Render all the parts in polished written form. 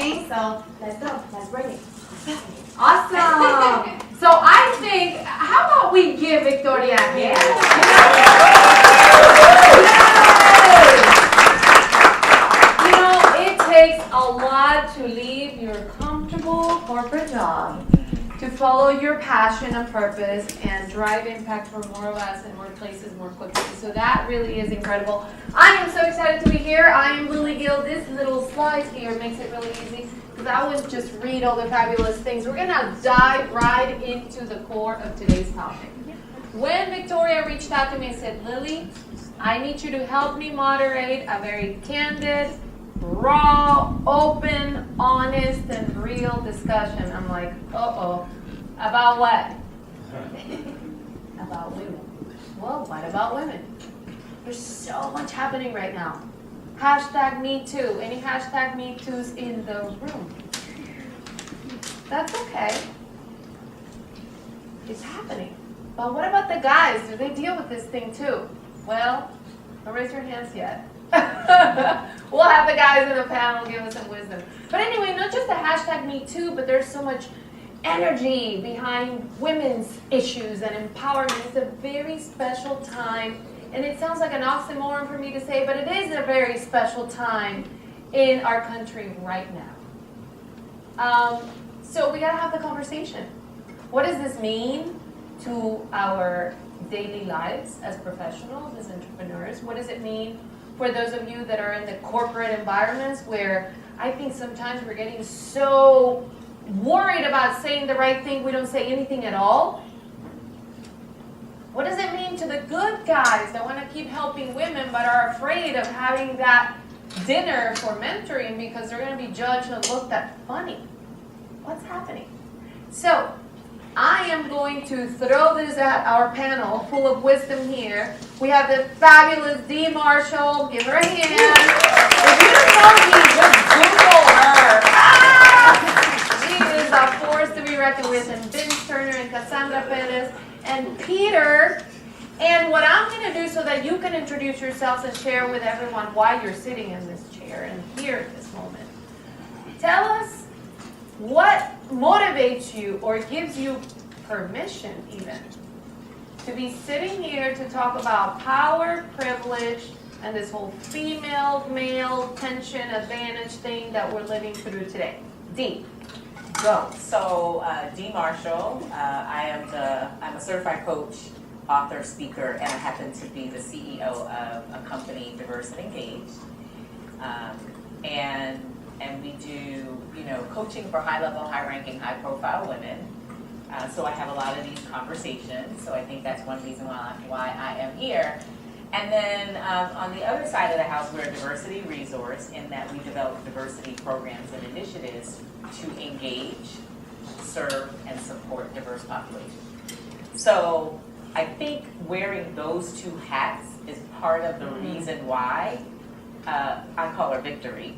happening, so let's go. Let's bring it. Awesome. So I think, how about we give Victoria a hand? You know, it takes a lot to leave your comfortable corporate job to follow your passion and purpose and drive impact for more of us in more places more quickly. So that really is incredible. I am so excited to be here. I am Lily Gill. This little slide here makes it really easy because I always just read all the fabulous things. We're going to dive right into the core of today's topic. When Victoria reached out to me and said, Lily, I need you to help me moderate a very candid, raw, open, honest, and real discussion. I'm like, uh-oh. About what? About women. Well, what about women? There's so much happening right now. Hashtag Me Too. Any hashtag Me Too's in the room? That's okay. It's happening. But what about the guys? Do they deal with this thing too? Well, don't raise your hands yet. We'll have the guys in the panel give us some wisdom. But anyway, not just the hashtag Me Too, but there's so much energy behind women's issues and empowerment. It's a very special time, and it sounds like an oxymoron for me to say, but it is a very special time in our country right now. So we gotta have the conversation. What does this mean to our daily lives as professionals, as entrepreneurs? What does it mean for those of you that are in the corporate environments where I think sometimes we're getting so worried about saying the right thing, we don't say anything at all? What does it mean to the good guys that want to keep helping women but are afraid of having that dinner for mentoring because they're going to be judged and looked at funny? What's happening? So I am going to throw this at our panel full of wisdom here. We have the fabulous Dee Marshall. Give her a hand. If you don't know Dee, just Google her. She is a force to be reckoned with. And Vince Turner and Cassandra Perez and Peter. And what I'm going to do so that you can introduce yourselves and share with everyone why you're sitting in this chair and here at this moment. Tell us what motivates you or gives you permission even to be sitting here to talk about power, privilege, and this whole female-male tension advantage thing that we're living through today. Dee, go. So, Dee Marshall, I'm a certified coach, author, speaker, and I happen to be the CEO of a company, Diverse and Engaged. And we do, coaching for high-level, high-ranking, high-profile women. So I have a lot of these conversations. So I think that's one reason why I am here. And then on the other side of the house, we're a diversity resource in that we develop diversity programs and initiatives to engage, serve, and support diverse populations. So I think wearing those two hats is part of the reason why I call her Victory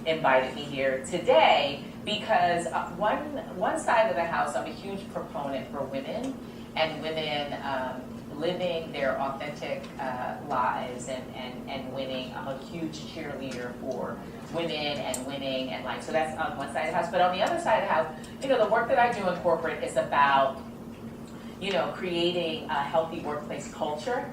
invited me here today, because one side of the house, I'm a huge proponent for women and women living their authentic lives and winning. I'm a huge cheerleader for women and winning and so that's on one side of the house. But on the other side of the house, the work that I do in corporate is about, creating a healthy workplace culture.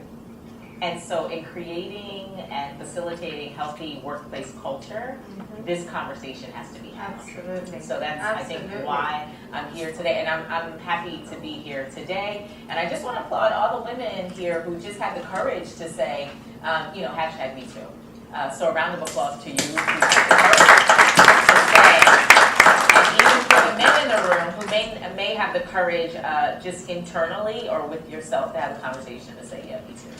And so in creating and facilitating healthy workplace culture, this conversation has to be had. Absolutely. So that's, I think, why I'm here today. And I'm happy to be here today. And I just want to applaud all the women here who just had the courage to say, hashtag Me Too. So a round of applause to you who had the courage to say, and even for the men in the room who may have the courage just internally or with yourself to have a conversation to say, yeah, Me Too.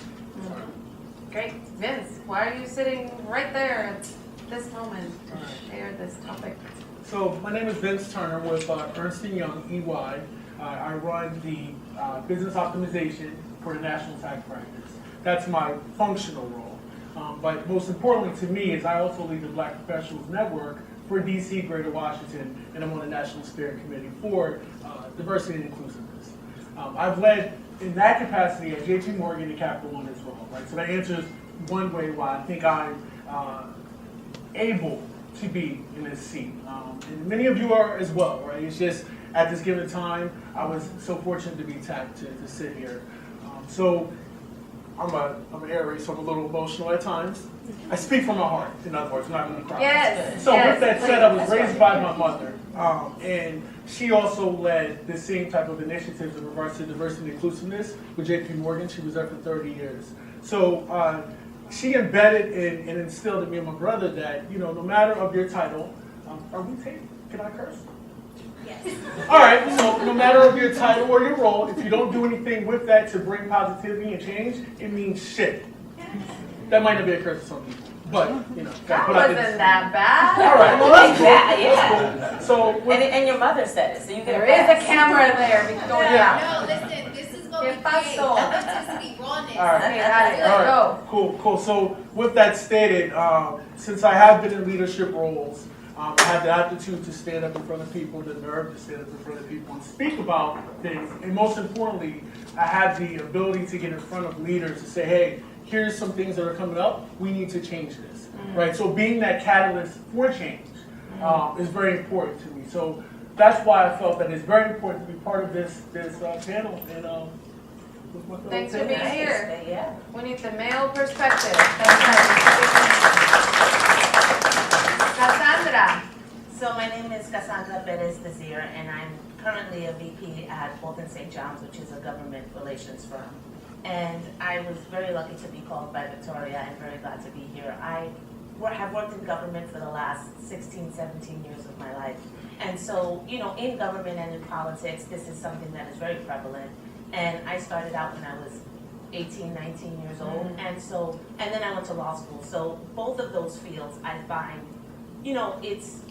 Great. Vince, why are you sitting right there at this moment to share this topic? So my name is Vince Turner with Ernst & Young, EY. I run the business optimization for the National Tax Practice. That's my functional role. But most importantly to me is I also lead the Black Professionals Network for DC, Greater Washington, and I'm on the National Steering Committee for Diversity and Inclusiveness. I've led in that capacity at JP Morgan and Capital One as well, right? So that answers one way why I think I'm able to be in this seat. And many of you are as well, right? It's just at this given time, I was so fortunate to be tapped to sit here. So I'm an Aries, so I'm a little emotional at times. I speak from my heart, in other words, I'm not going to cry. Yes. So yes, with that said, I was raised by my mother, and she also led the same type of initiatives in regards to diversity and inclusiveness with JP Morgan. She was there for 30 years. So she embedded and instilled in me and my brother that, you know, no matter of your title, are we taped? Can I curse? Yes. All right, so no matter of your title or your role, if you don't do anything with that to bring positivity and change, it means shit. That might not be a curse to some people, but, you know. That wasn't that bad. All right, well, that's Yeah, cool. yeah. So, And your mother said it, so you get There a is a pass. camera there going Yeah. out. No, listen, this is going to ¿Qué be great. pasó? Authenticity, rawness. All right. Okay, got it. Let's go. Cool. So with that stated, since I have been in leadership roles, I have the aptitude to stand up in front of people, the nerve to stand up in front of people and speak about things. And most importantly, I have the ability to get in front of leaders to say, hey, here's some things that are coming up. We need to change this, right? So being that catalyst for change is very important to me. So that's why I felt that it's very important to be part of this panel. And with my fellow Thanks for being Nice. here. Yeah. We need the male perspective. Cassandra. So my name is Cassandra Perez Desir, and I'm currently a VP at Bolton St. John's, which is a government relations firm. And I was very lucky to be called by Victoria and very glad to be here. I have worked in government for the last 16, 17 years of my life. And so, you know, in government and in politics, this is something that is very prevalent. And I started out when I was 18, 19 years old. And then I went to law school. So both of those fields I find, you know, it's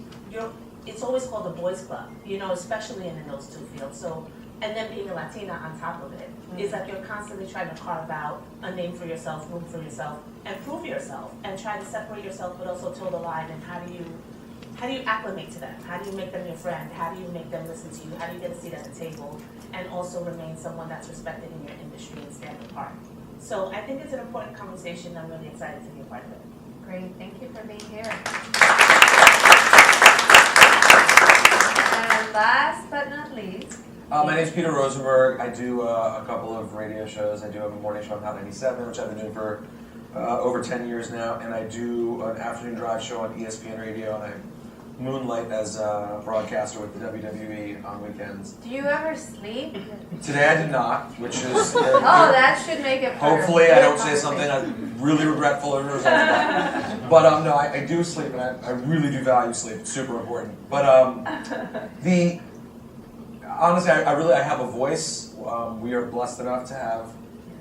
always called a boys club, you know, especially in those two fields. So, and then being a Latina on top of it, is like you're constantly trying to carve out a name for yourself, room for yourself, and prove yourself, and try to separate yourself, but also toe the line. And how do you acclimate to them? How do you make them your friend? How do you make them listen to you? How do you get a seat at the table, and also remain someone that's respected in your industry and stand apart? So I think it's an important conversation. I'm really excited to be a part of it. Great, thank you for being here. And last but not least, My name's Peter Rosenberg. I do a couple of radio shows. I do have a morning show on Hot 97, which I've been doing for over 10 years now, and I do an afternoon drive show on ESPN Radio, and I moonlight as a broadcaster with the WWE on weekends. do you ever sleep? Today I did not, which is... Oh, that should make it part of Hopefully I the don't say something I'm really regretful as a result of that. But no, I do sleep, and I really do value sleep. It's super important. But honestly, I have a voice. We are blessed enough to have,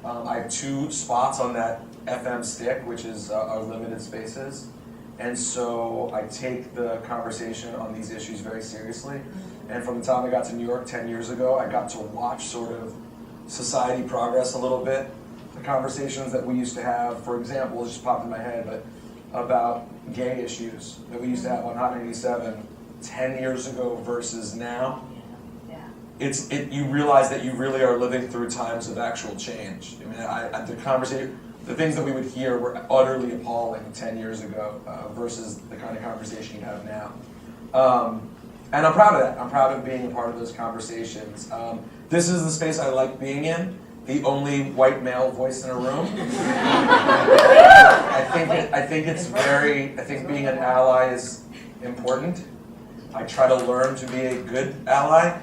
I have 2 spots on that FM stick, which is our limited spaces. And so I take the conversation on these issues very seriously. And from the time I got to New York 10 years ago, I got to watch sort of society progress a little bit. The conversations that we used to have, for example, it just popped in my head, but about gay issues that we used to have on Hot 97 10 years ago versus now. You realize that you really are living through times of actual change. I mean, the things that we would hear were utterly appalling 10 years ago versus the kind of conversation you have now. And I'm proud of that. I'm proud of being a part of those conversations. This is the space I like being in, the only white male voice in a room. I think being an ally is important. I try to learn to be a good ally.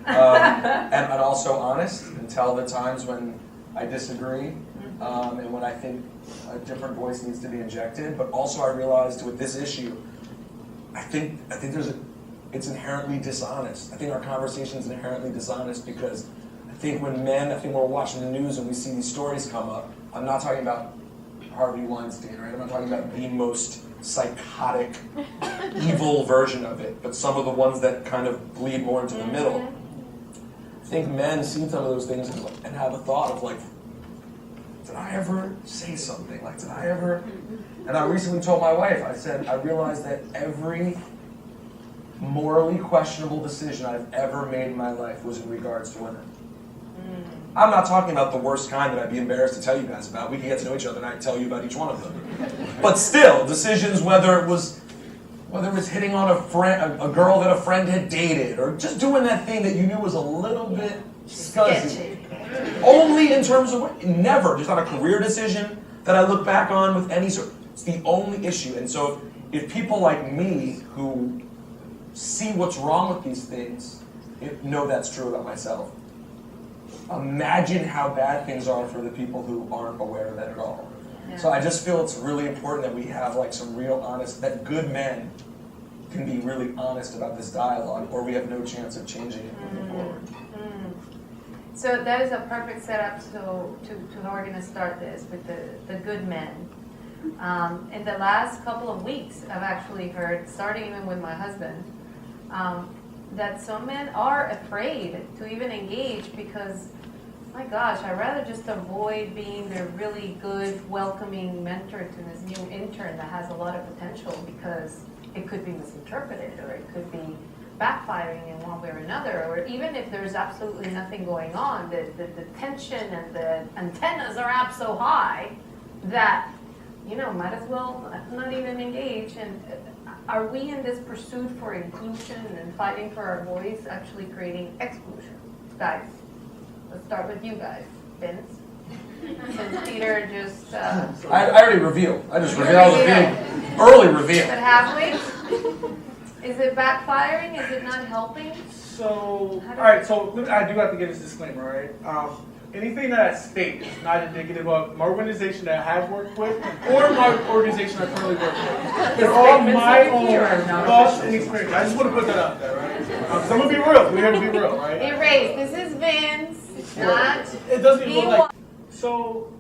And also honest, and tell the times when I disagree, and when I think a different voice needs to be injected. But also I realized with this issue, I think it's inherently dishonest. I think our conversation is inherently dishonest because I think when we're watching the news and we see these stories come up, I'm not talking about Harvey Weinstein, right? I'm not talking about the most psychotic, evil version of it, but some of the ones that kind of bleed more into the middle. I think men see some of those things and have a thought of like, did I ever say something? Like, did I ever? And I recently told my wife, I said, I realized that every morally questionable decision I've ever made in my life was in regards to women. I'm not talking about the worst kind that I'd be embarrassed to tell you guys about. We can get to know each other and I can tell you about each one of them. But still, decisions, whether it was Whether it was hitting on a girl that a friend had dated, or just doing that thing that you knew was a little bit scuzzy. Only in terms of, never, just not a career decision that I look back on with any sort. It's the only issue. And so if people like me who see what's wrong with these things know that's true about myself, imagine how bad things are for the people who aren't aware of that at all. Yeah. So I just feel it's really important that we have like some real honest, that good men can be really honest about this dialogue, or we have no chance of changing it moving forward. So that is a perfect setup to how we're going to start this with the good men. In the last couple of weeks, I've actually heard, starting even with my husband, that some men are afraid to even engage because, my gosh, I'd rather just avoid being the really good, welcoming mentor to this new intern that has a lot of potential, because it could be misinterpreted, or it could be backfiring in one way or another, or even if there's absolutely nothing going on, the tension and the antennas are up so high that, might as well not even engage. And are we in this pursuit for inclusion and fighting for our voice actually creating exclusion? Guys, let's start with you guys. Vince? Since Peter just... I already revealed. I just revealed the big early reveal. But have we? Is it backfiring? Is it not helping? So, alright, so I do have to give this disclaimer, right? Anything that I state is not indicative of my organization that I have worked with or my organization I currently work with. They're all my own thoughts and experience. I just want to put that out there, right? So I'm going to be real. We're going to be real, right? Erase. This is Vince. It's not. It doesn't even look like. So,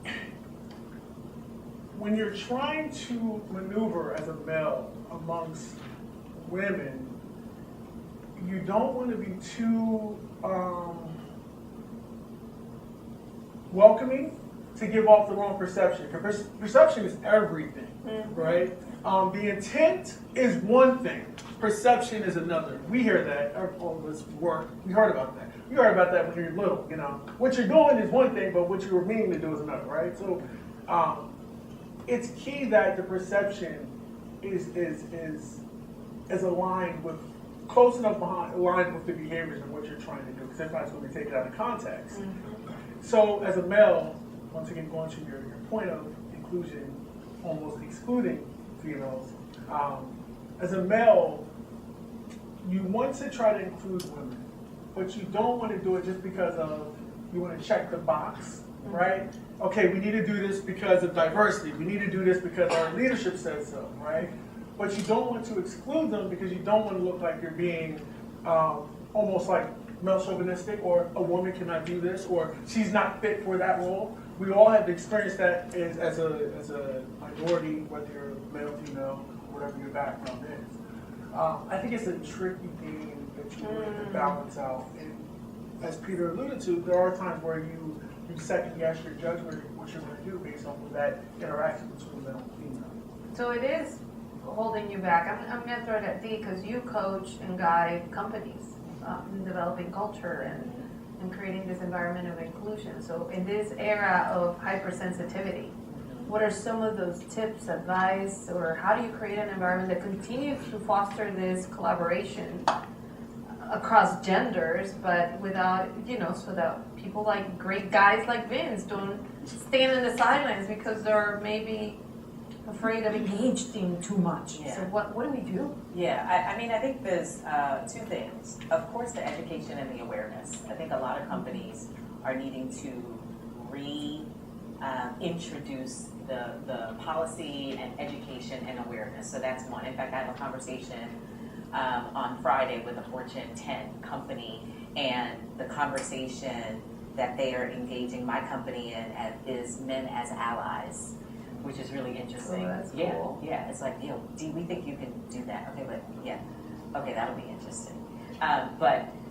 when you're trying to maneuver as a male amongst women, you don't want to be too welcoming to give off the wrong perception. Because perception is everything, right? The intent is one thing, perception is another. We hear that, all of us work, we heard about that. You heard about that when you're little, What you're doing is one thing, but what you were meaning to do is another, right? So it's key that the perception is aligned with, close enough aligned with the behaviors and what you're trying to do, because if not, it's going to be taken out of context. So as a male, once again, going to your point of inclusion, almost excluding females, as a male, you want to try to include women, but you don't want to do it just because of, you want to check the box, right? Okay, we need to do this because of diversity. We need to do this because our leadership says so, right? But you don't want to exclude them because you don't want to look like you're being almost like male chauvinistic, or a woman cannot do this, or she's not fit for that role. We all have experienced that as a minority, whether you're male, female, whatever your background is. I think it's a tricky game that you have to balance out. And as Peter alluded to, there are times where you second guess your judgment of what you're going to do based off of that interaction between male and female. So it is holding you back. I'm going to throw it at D, because you coach and guide companies in developing culture and creating this environment of inclusion. So in this era of hypersensitivity, what are some of those tips, advice, or how do you create an environment that continues to foster this collaboration across genders, but without, so that people like great guys like Vince don't stand in the sidelines because they're maybe afraid of engaging too much. Yeah. So what do we do? Yeah, I think there's two things. Of course, the education and the awareness. I think a lot of companies are needing to introduce the policy and education and awareness. So that's one. In fact, I have a conversation on Friday with a Fortune 10 company, and the conversation that they are engaging my company in is men as allies, which is really interesting. Oh, that's cool. Yeah, it's like, do we think you can do that? Okay, but yeah, okay, that'll be interesting.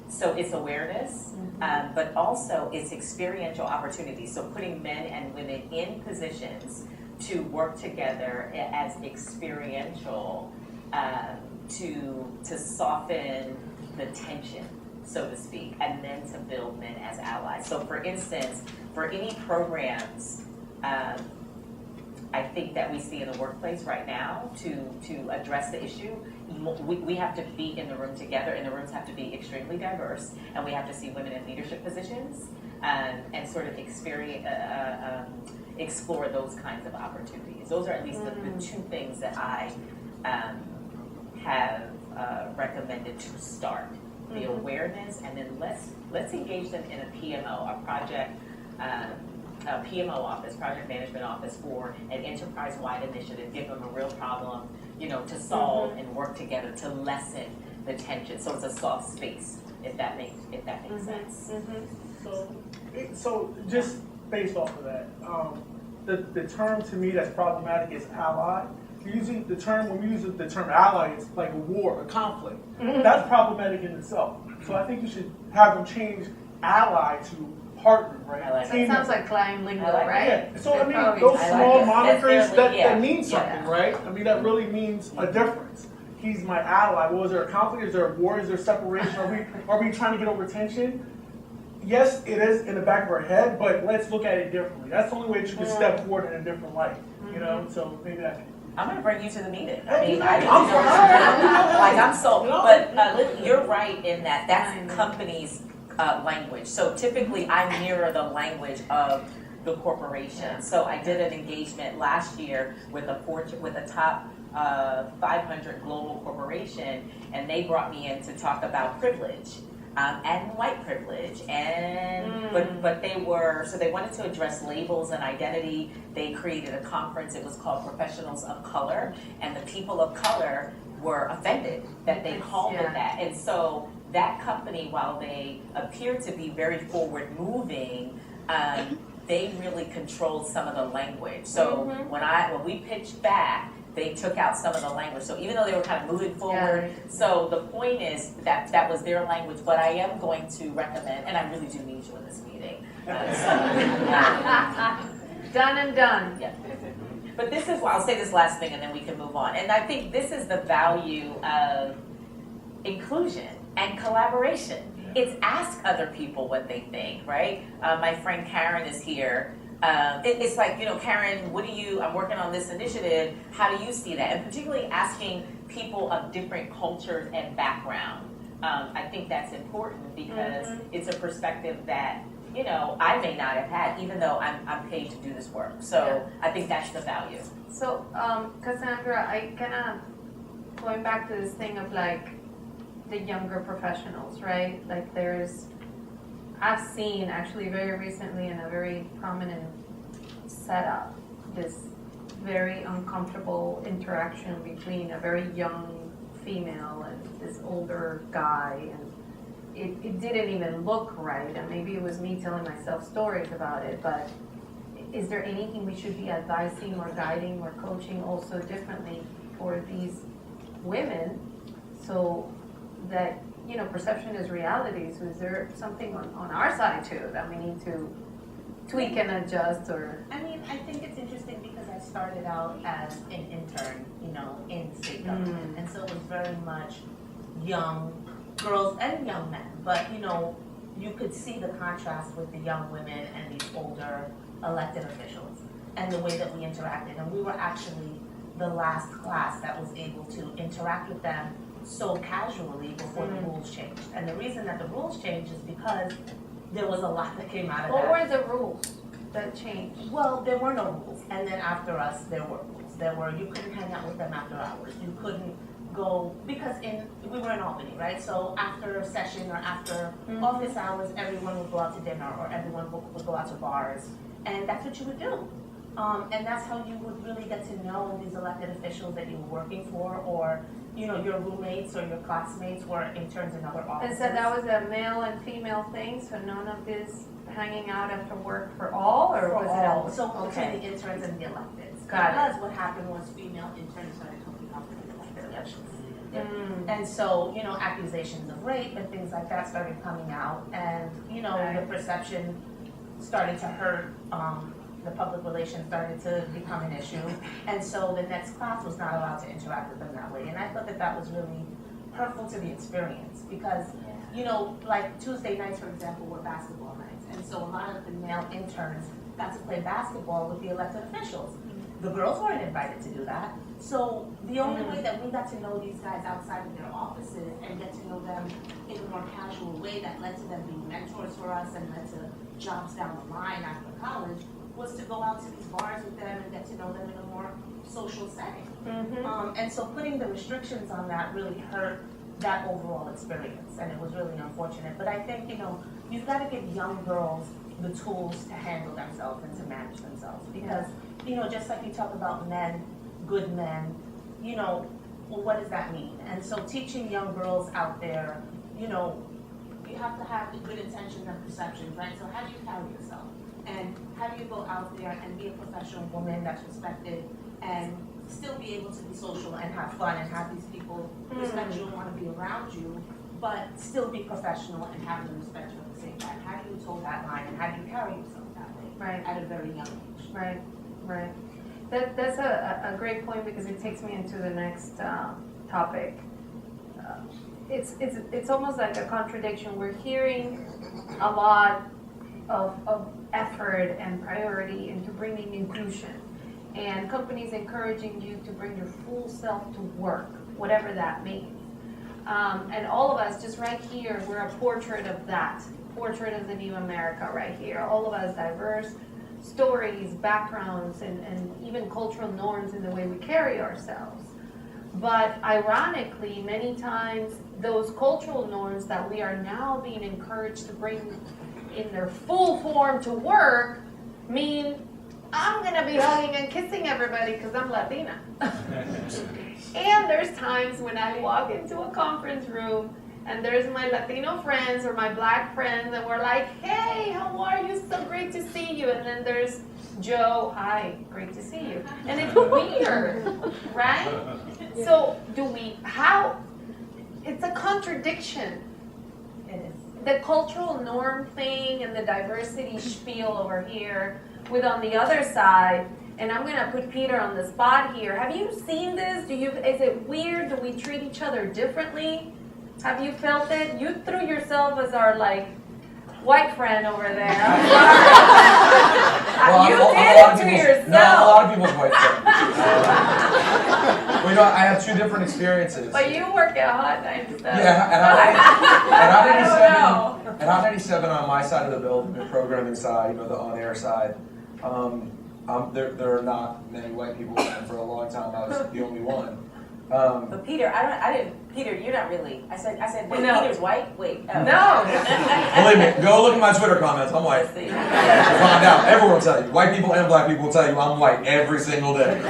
So it's awareness, but also it's experiential opportunities. So putting men and women in positions to work together as experiential to soften the tension, so to speak, and then to build men as allies. So for instance, for any programs I think that we see in the workplace right now to address the issue. We have to be in the room together, and the rooms have to be extremely diverse, and we have to see women in leadership positions and sort of explore those kinds of opportunities. Those are at least the two things that I have recommended to start. The awareness, and then let's engage them in a PMO, a project, a PMO office, project management office, for an enterprise-wide initiative. Give them a real problem, to solve and work together to lessen the tension. So it's a soft space, if that makes sense. So just based off of that, the term to me that's problematic is ally. Using the term, when we use the term ally, it's like a war, a conflict. That's problematic in itself. So I think you should have them change ally to partner, right? I like That sounds like client lingo, I like right? Yeah. So I mean, Probably- those I small like it. monikers That's that mean something, Yeah. right? I mean, that really means a difference. He's my ally. Was there a conflict? Is there a war? Is there separation? Are we trying to get over tension? Yes, it is in the back of our head, but let's look at it differently. That's the only way that you can step forward in a different light, So maybe that. I'm going to bring you to the meeting. I Hey, mean, you know, I I'm I'm so, but you're right in that that's companies' language. So typically, I mirror the language of the corporation. So I did an engagement last year with a top 500 global corporation, and they brought me in to talk about privilege. And white privilege, and but they wanted to address labels and identity. They created a conference. It was called Professionals of Color, and the people of color were offended that they called it that. And so that company, while they appear to be very forward moving, they really controlled some of the language. So when we pitched back, they took out some of the language. So even though they were kind of moving forward, so the point is that was their language. But I am going to recommend, and I really do need you in this meeting. Done and done. Yeah. But this is why I'll say this last thing, and then we can move on. And I think this is the value of inclusion and collaboration. It's ask other people what they think, right? My friend Karen is here. It's like, Karen, I'm working on this initiative, how do you see that? And particularly asking people of different cultures and background. I think that's important because it's a perspective that, I may not have had, even though I'm paid to do this work. So I think that's the value. So, Cassandra, I kind of, going back to this thing of like the younger professionals, right? Like I've seen actually very recently in a very prominent setup this very uncomfortable interaction between a very young female and this older guy, and it didn't even look right, and maybe it was me telling myself stories about it, but is there anything we should be advising or guiding or coaching also differently for these women so that perception is reality? So is there something on our side too that we need to tweak and adjust? Or I mean, I think it's interesting because I started out as an intern, in state government, and so it was very much young girls and young men. But you could see the contrast with the young women and these older elected officials and the way that we interacted. And we were actually the last class that was able to interact with them so casually before the rules changed. And the reason that the rules changed is because there was a lot that came out of that. what were the rules that changed? Well, there were no rules. And then after us, there were rules. You couldn't hang out with them after hours. You couldn't go, because we were in Albany, right? So after session or after office hours, everyone would go out to dinner or everyone would go out to bars. And that's what you would do. And that's how you would really get to know these elected officials that you were working for, or your roommates or your classmates were interns in other offices. And so that was a male and female thing, so none of this hanging out after work for all, or was it all? So okay. between the interns and the electeds. Got it. Because what happened was female interns started coming up with the elected elections. And so, accusations of rape and things like that started coming out, and, the perception started to hurt. The public relations started to become an issue, and so the next class was not allowed to interact with them that way. And I thought that was really hurtful to the experience because, like Tuesday nights, for example, were basketball nights, and so a lot of the male interns got to play basketball with the elected officials. the girls weren't invited to do that. So the only way that we got to know these guys outside of their offices and get to know them in a more casual way that led to them being mentors for us and led to jobs down the line after college was to go out to these bars with them and get to know them in a more social setting. And so putting the restrictions on that really hurt that overall experience, and it was really unfortunate. But I think, you've got to give young girls the tools to handle themselves and to manage themselves. Because, just like you talk about men, good men, well, what does that mean? And so teaching young girls out there, you have to have the good intentions and perceptions, right? So how do you carry yourself? And how do you go out there and be a professional woman that's respected and still be able to be social and have fun and have these people respect you and want to be around you, but still be professional and have them respect you at the same time? How do you toe that line and how do you carry yourself that way at a very young age? Right. That's a great point because it takes me into the next topic. It's almost like a contradiction. We're hearing a lot of effort and priority into bringing inclusion, and companies encouraging you to bring your full self to work, whatever that means. And all of us, just right here, we're a portrait of that, portrait of the new America right here. All of us diverse stories, backgrounds, and even cultural norms in the way we carry ourselves. But ironically, many times, those cultural norms that we are now being encouraged to bring in their full form to work mean I'm going to be hugging and kissing everybody because I'm Latina. And there's times when I walk into a conference room and there's my Latino friends or my black friends and we're like, hey, how are you? So great to see you. And then there's Joe, hi, great to see you. And it's weird, right? So it's a contradiction. It is. The cultural norm thing and the diversity spiel over here with on the other side, and I'm gonna put Peter on the spot here. Have you seen this? Is it weird? Do we treat each other differently? Have you felt it? You threw yourself as our white friend over there. You did it to yourself. No, a lot of people's white friends. Well, I have two different experiences. But you work at Hot 97. Yeah, I don't know. at Hot 97 on my side of the building, the programming side, the on-air side, there are not many white people, and for a long time I was the only one. But Peter, Peter, you're not really. I said, wait, No. Peter's white? Wait. Oh. No. Believe me, go look at my Twitter comments, I'm white. Find out, everyone will tell you. White people and black people will tell you I'm white every single day.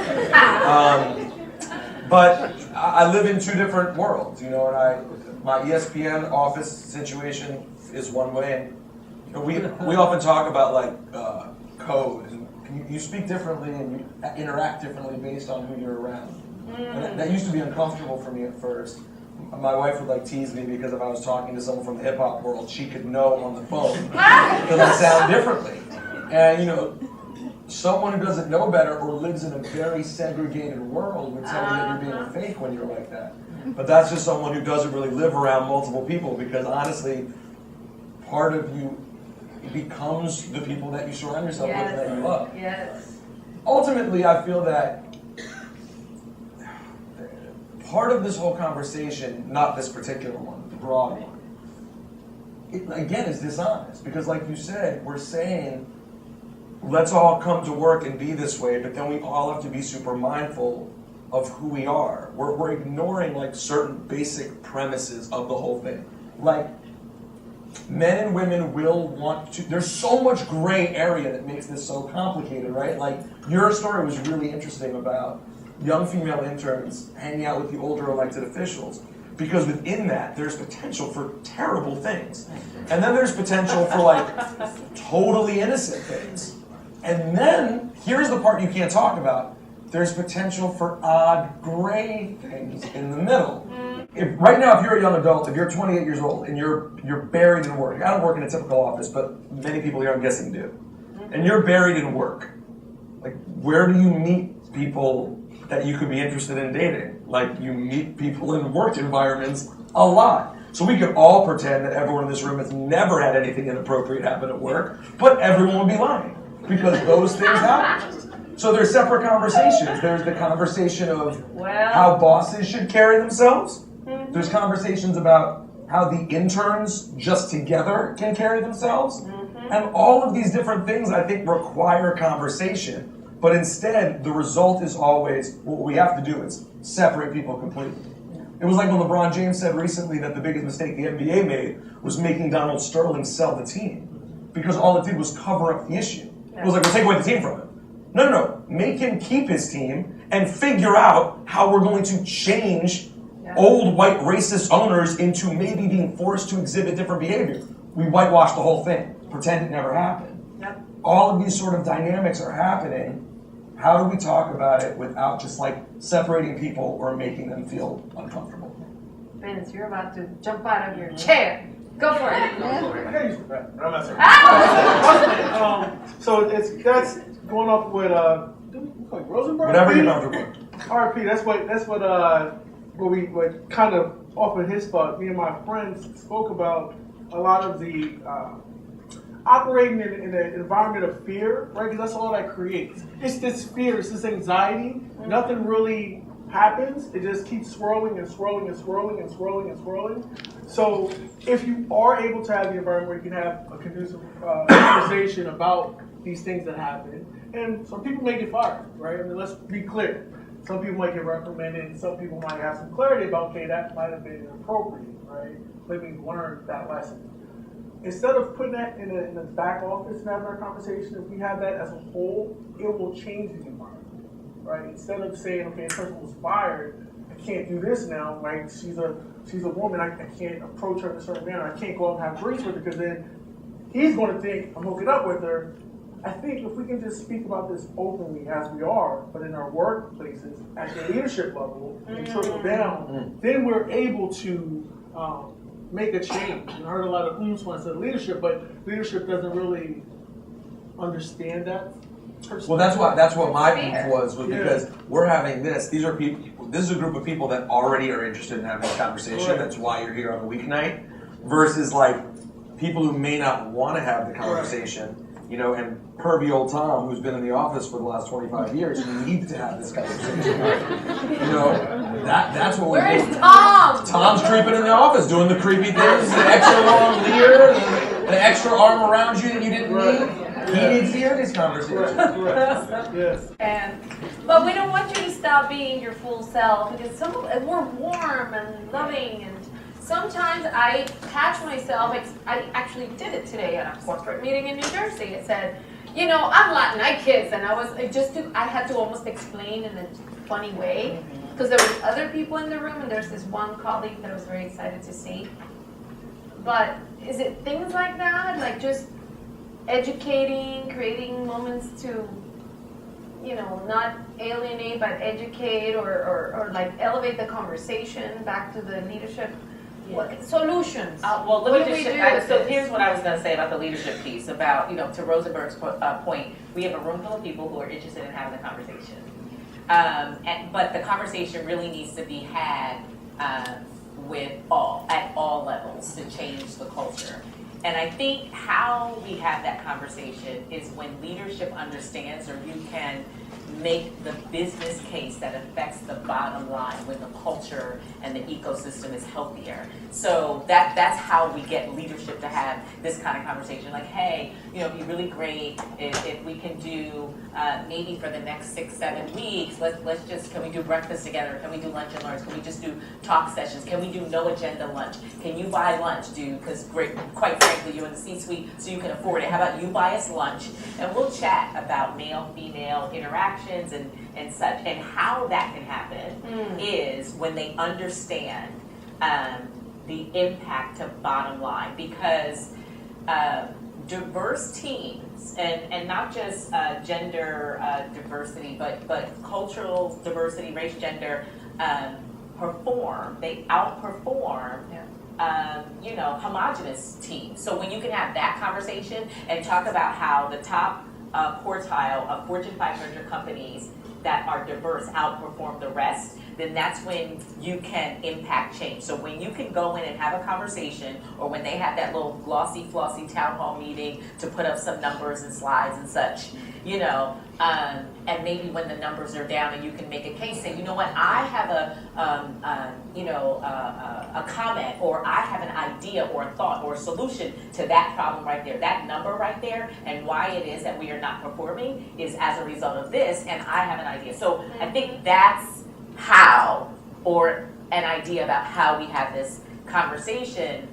But I live in two different worlds, and my ESPN office situation is one way, and we often talk about code, and you speak differently and you interact differently based on who you're around. And that used to be uncomfortable for me at first. My wife would tease me because if I was talking to someone from the hip hop world, she could know on the phone because I sound differently. And someone who doesn't know better or lives in a very segregated world would tell you that you're being a fake when you're like that. But that's just someone who doesn't really live around multiple people, because honestly, part of you becomes the people that you surround yourself with and that you love. Yes. Ultimately, I feel that part of this whole conversation, not this particular one, the broad one, it again is dishonest, because like you said, we're saying let's all come to work and be this way, but then we all have to be super mindful of who we are. We're ignoring certain basic premises of the whole thing. Men and women will want to, there's so much gray area that makes this so complicated, right? Your story was really interesting about young female interns hanging out with the older elected officials, because within that, there's potential for terrible things. And then there's potential for totally innocent things. And then, here's the part you can't talk about, there's potential for odd gray things in the middle. Right now, if you're a young adult, if you're 28 years old and you're buried in work, I don't work in a typical office, but many people here I'm guessing do, and you're buried in work, where do you meet people that you could be interested in dating? You meet people in work environments a lot. So we could all pretend that everyone in this room has never had anything inappropriate happen at work, but everyone would be lying, because those things happen. So there's separate conversations. There's the conversation of Well, how bosses should carry themselves. mhm, There's conversations about how the interns just together can carry themselves. mhm. And all of these different things, I think, require conversation. But instead, the result is always, what we have to do is separate people completely. It was like when LeBron James said recently that the biggest mistake the NBA made was making Donald Sterling sell the team. Because all it did was cover up the issue. It was like, we'll take away the team from him. No. Make him keep his team and figure out how we're going to change old white racist owners into maybe being forced to exhibit different behavior. We whitewash the whole thing, pretend it never happened. Yep. All of these sort of dynamics are happening. How do we talk about it without just like separating people or making them feel uncomfortable? Vince, you're about to jump out of your chair. Go for it. I gotta use that. I'm not saying. Ah! So that's going off with like Rosenberg. Whatever you're comfortable with. RP. That's what kind of off of his thought. Me and my friends spoke about a lot of the operating in an environment of fear, right? Because that's all that creates. It's this fear, it's this anxiety. Nothing really happens. It just keeps swirling and swirling and swirling and swirling and swirling. So if you are able to have the environment where you can have a conducive conversation about these things that happen, and some people may get fired, right? I mean, let's be clear. Some people might get reprimanded, and some people might have some clarity about, okay, that might have been inappropriate, right? Let me learn that lesson. Instead of putting that in the back office and having our conversation, if we have that as a whole, it will change the environment, right? Instead of saying, okay, this person was fired, I can't do this now, right? She's a woman, I can't approach her in a certain manner, I can't go out and have drinks with her because then he's going to think I'm hooking up with her. I think if we can just speak about this openly as we are, but in our workplaces, at the leadership level, and trickle down, then we're able to make a change. I heard a lot of when I said leadership, but leadership doesn't really understand that. Well, that's what my beef was because we're having this. These are people. This is a group of people that already are interested in having a conversation. Right. That's why you're here on a weeknight, versus like people who may not want to have the conversation. You know, and pervy old Tom, who's been in the office for the last 25 years, needs to have this conversation. You know, that's what we're doing. Where's Tom? Tom's creeping in the office, doing the creepy things, the extra long leer, the extra arm around you that you didn't need. He needs to hear these conversations. Correct. Yes. But we don't want you to stop being your full self because we're warm and loving and sometimes I catch myself, I actually did it today at a corporate meeting in New Jersey. It said, you know, I'm Latin, I kiss, and I had to almost explain in a funny way because there was other people in the room and there's this one colleague that I was very excited to see. But is it things like that, like just educating, creating moments to, you know, not alienate but educate or like elevate the conversation back to the leadership? What, solutions. Well, let What me do just we do with so this? here's what I was going to say about the leadership piece. About, you know, to Rosenberg's point, we have a room full of people who are interested in having the conversation, but the conversation really needs to be had at all levels to change the culture. And I think how we have that conversation is when leadership understands, or you can make the business case that affects the bottom line when the culture and the ecosystem is healthier. So that's how we get leadership to have this kind of conversation. Like, hey, you know, it'd be really great if we can do maybe for the next 6-7 weeks, can we do breakfast together? Can we do lunch and learns? Can we just do talk sessions? Can we do no agenda lunch? Can you buy lunch, dude? Because quite frankly, you're in the C-suite, so you can afford it. How about you buy us lunch? And we'll chat about male-female interactions and such. And how that can happen is when they understand the impact of bottom line. Because diverse teams, and not just gender diversity, but cultural diversity, race, gender, they outperform you know, homogenous teams. So when you can have that conversation and talk about how the top quartile of Fortune 500 companies that are diverse outperform the rest, then that's when you can impact change. So when you can go in and have a conversation, or when they have that little glossy, flossy town hall meeting to put up some numbers and slides and such, you know, and maybe when the numbers are down and you can make a case, say, you know what, I have a comment, or I have an idea or a thought or a solution to that problem right there, that number right there, and why it is that we are not performing is as a result of this, and I have an idea. So I think that's how, or an idea about how we have this conversation,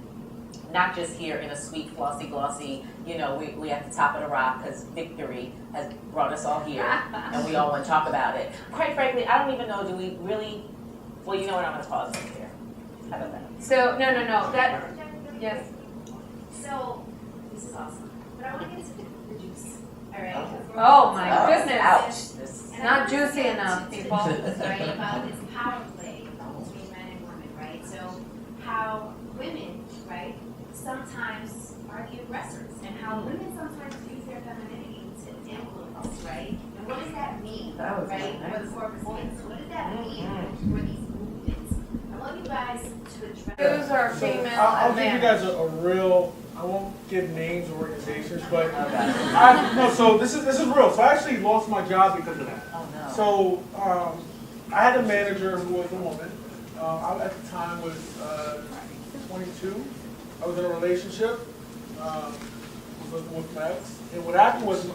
not just here in a sweet, flossy, glossy, we at the top of the rock because victory has brought us all here and we all want to talk about it. Quite frankly, I don't even know, do we really, well, you know what, I'm going to pause right here. How about that? So, no, that, yes. So, this is awesome. But I want to get to the juice. All right? Oh my goodness. Ouch. This, And Not I wanna juicy get enough, to the people. juice, right, about this power play between men and women, right? So, how women, right, sometimes are the aggressors, and how women sometimes use their femininity to influence, right? And what does that mean, That was right, nice. for the corporate space? What does that mean for these movements? I want you guys to address. Those are So female I'll give you advantage. guys a real, I won't give names or organizations, but okay. no, so this is real. So I actually lost my job because of that. Oh, no. So I had a manager who was a woman. I at the time was 22. I was in a relationship with my ex. And what happened was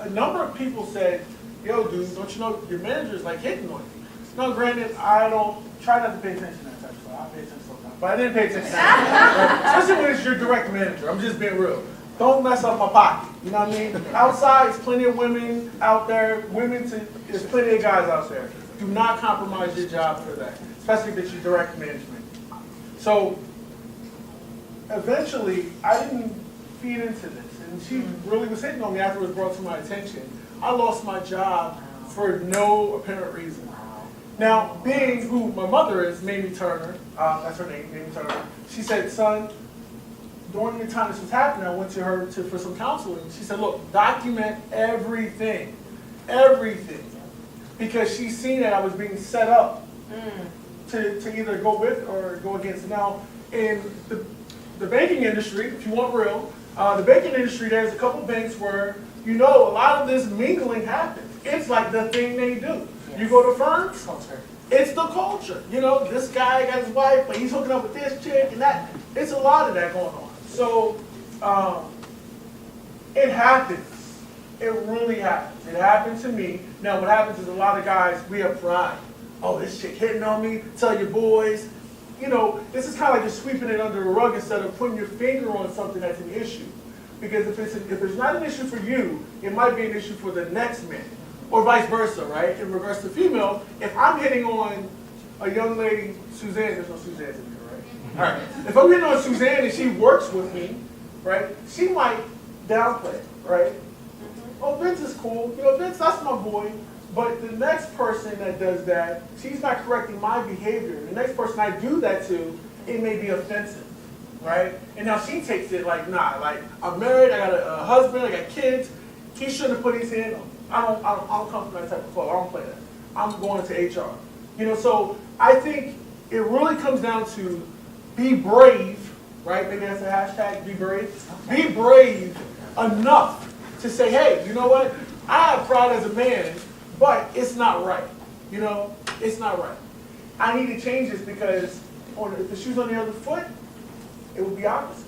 a number of people said, yo, dude, don't you know your manager's like hitting on you? Now, granted, I don't try not to pay attention to that type of stuff. I pay attention sometimes, but I didn't pay attention to that. Especially when it's your direct manager. I'm just being real. Don't mess up my pocket. You know what I mean? Outside, there's plenty of women out there. There's plenty of guys out there. Do not compromise your job for that, especially if it's your direct management. So eventually, I didn't feed into this, and she really was hitting on me after it was brought to my attention. I lost my job for no apparent reason. Now, being who my mother is, Mamie Turner, that's her name, Mamie Turner, she said, son, during the time this was happening, I went to her for some counseling. She said, look, document everything, because she's seen that I was being set up to either go with or go against. Now, in the banking industry, if you want real, the banking industry, there's a couple banks where, a lot of this mingling happens. It's like the thing they do. You go to firms, it's the culture. This guy got his wife, but he's hooking up with this chick and that. It's a lot of that going on. So it happens. It really happens. It happened to me. Now what happens is a lot of guys, we have pride. Oh, this chick hitting on me, tell your boys. This is kind of like just sweeping it under the rug instead of putting your finger on something that's an issue. Because if it's not an issue for you, it might be an issue for the next man. Or vice versa, right? In regards to female, if I'm hitting on a young lady, Suzanne, there's no Suzanne in here, right? All right. If I'm hitting on Suzanne and she works with me, right, she might downplay it, right? Oh, Vince is cool. Vince, that's my boy. But the next person that does that, she's not correcting my behavior. The next person I do that to, it may be offensive, right? And now she takes it like, nah, like, I'm married, I got a husband, I got kids. He shouldn't have put his hand on me. I don't come from that type of flow. I don't play that. I'm going to HR. So I think it really comes down to be brave, right? Maybe that's a hashtag, be brave. Okay. Be brave enough to say, hey, you know what? I have pride as a man, but it's not right. It's not right. I need to change this because if the shoe's on the other foot, it would be opposite.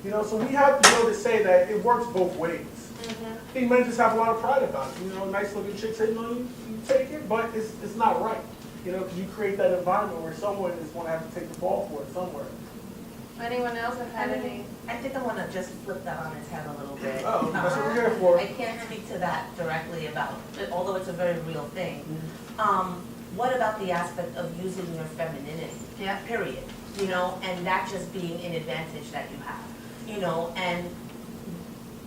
So we have to be able to say that it works both ways. I think men just have a lot of pride about it. Nice looking chicks hitting on you, you take it, but it's not right. Because you create that environment where someone is going to have to take the ball for it somewhere. Anyone else have had any? I think I want to just flip that on its head a little bit. Oh, that's what we're here for. I can't speak to that directly although it's a very real thing. What about the aspect of using your femininity? Yeah. Period. And that just being an advantage that you have. And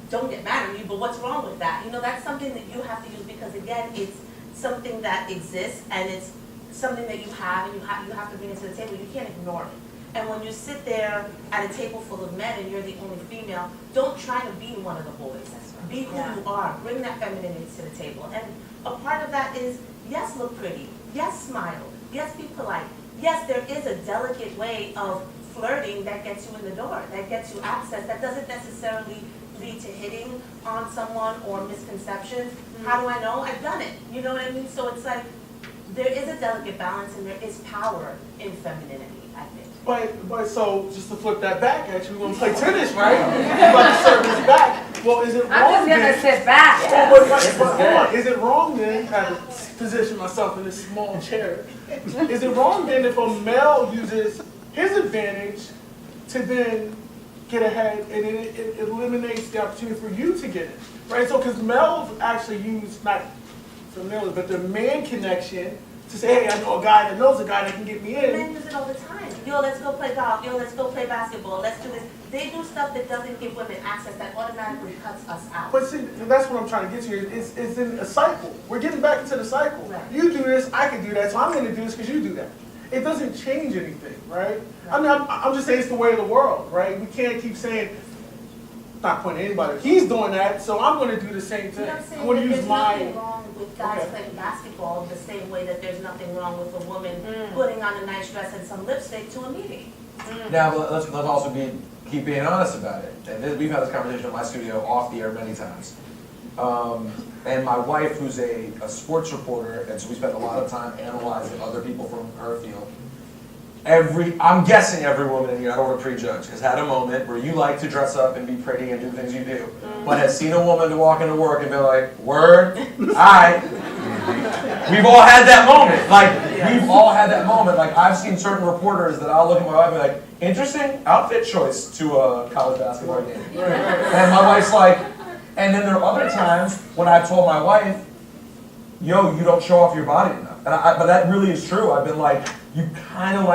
don't get mad at me, but what's wrong with that? That's something that you have to use because, again, it's something that exists and it's something that you have and you have to bring it to the table. You can't ignore it. And when you sit there at a table full of men and you're the only female, don't try to be one of the boys. Be who you are. Bring that femininity to the table. And a part of that is, yes, look pretty. Yes, smile. Yes, be polite. Yes, there is a delicate way of flirting that gets you in the door, that gets you access, that doesn't necessarily lead to hitting on someone or misconceptions. How do I know? I've done it. You know what I mean? So it's like, there is a delicate balance and there is power in femininity, I think. But so just to flip that back at you, we're gonna play tennis, right? You're about to serve this back. Well, is it wrong I'm just then? gonna sit back. But hold on, is it wrong then? I had to position myself in this small chair. Is it wrong then if a male uses his advantage to then get ahead and it eliminates the opportunity for you to get it, right? So because males actually use not familiar, but the man connection to say, hey, I know a guy that knows a guy that can get me in. Men use it all the time. Yo, let's go play golf. Yo, let's go play basketball. Let's do this. They do stuff that doesn't give women access, that automatically cuts us out. But see, that's what I'm trying to get to here. It's in a cycle. We're getting back into the cycle. Right. You do this, I can do that, so I'm going to do this because you do that. It doesn't change anything, right? I mean, I'm just saying it's the way of the world, right? We can't keep saying, not pointing at anybody, he's doing that, so I'm going to do the same thing. You know what I'm I'm saying? going to There's use my... nothing wrong with guys Okay. playing basketball the same way that there's nothing wrong with a woman putting on a nice dress and some lipstick to a meeting. Now, but let's also keep being honest about it. And we've had this conversation in my studio off the air many times. And my wife, who's a sports reporter, and so we spend a lot of time analyzing other people from her field. I'm guessing every woman in here, I don't want to prejudge, has had a moment where you like to dress up and be pretty and do things you do, but has seen a woman to walk into work and be like, word, aye. We've all had that moment. We've all had that moment. Like, I've seen certain reporters that I'll look at my wife and be like, interesting outfit choice to a college basketball game. And my wife's like, and then there are other times when I've told my wife, yo, you don't show off your body enough. But that really is true. I've been like, you kind of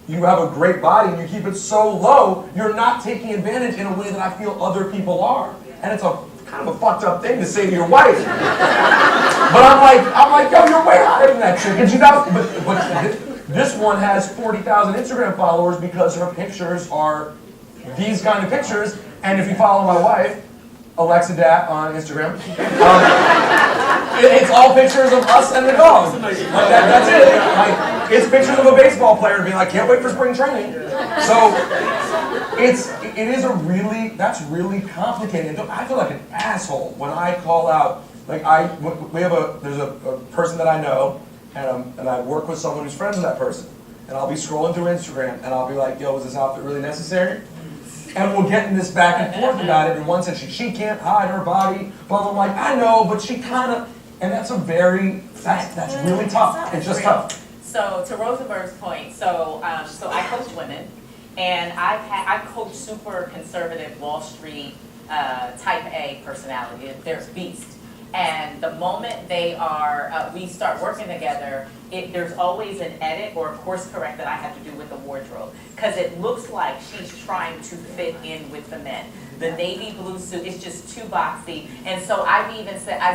you have a great body and you keep it so low, you're not taking advantage in a way that I feel other people are. And it's a kind of a fucked up thing to say to your wife. But I'm like, yo, you're way higher than that chick. And but this one has 40,000 Instagram followers because her pictures are these kind of pictures. And if you follow my wife, Alexa Dat on Instagram, it's all pictures of us and the dog. That's it. It's pictures of a baseball player being like, can't wait for spring training. So that's really complicated. I feel like an asshole when I call out, there's a person that I know, and I work with someone who's friends with that person, and I'll be scrolling through Instagram, and I'll be like, yo, is this outfit really necessary? And we'll get in this back and forth about it. And one said she can't hide her body. But I'm like, I know, but she kind of, and that's really tough. It's just tough. So to Rosenberg's point, so I coach women, and I coach super conservative Wall Street type A personality. There's beast. And the moment we start working together, there's always an edit or a course correct that I have to do with the wardrobe. Because it looks like she's trying to fit in with the men. The navy blue suit is just too boxy. And so I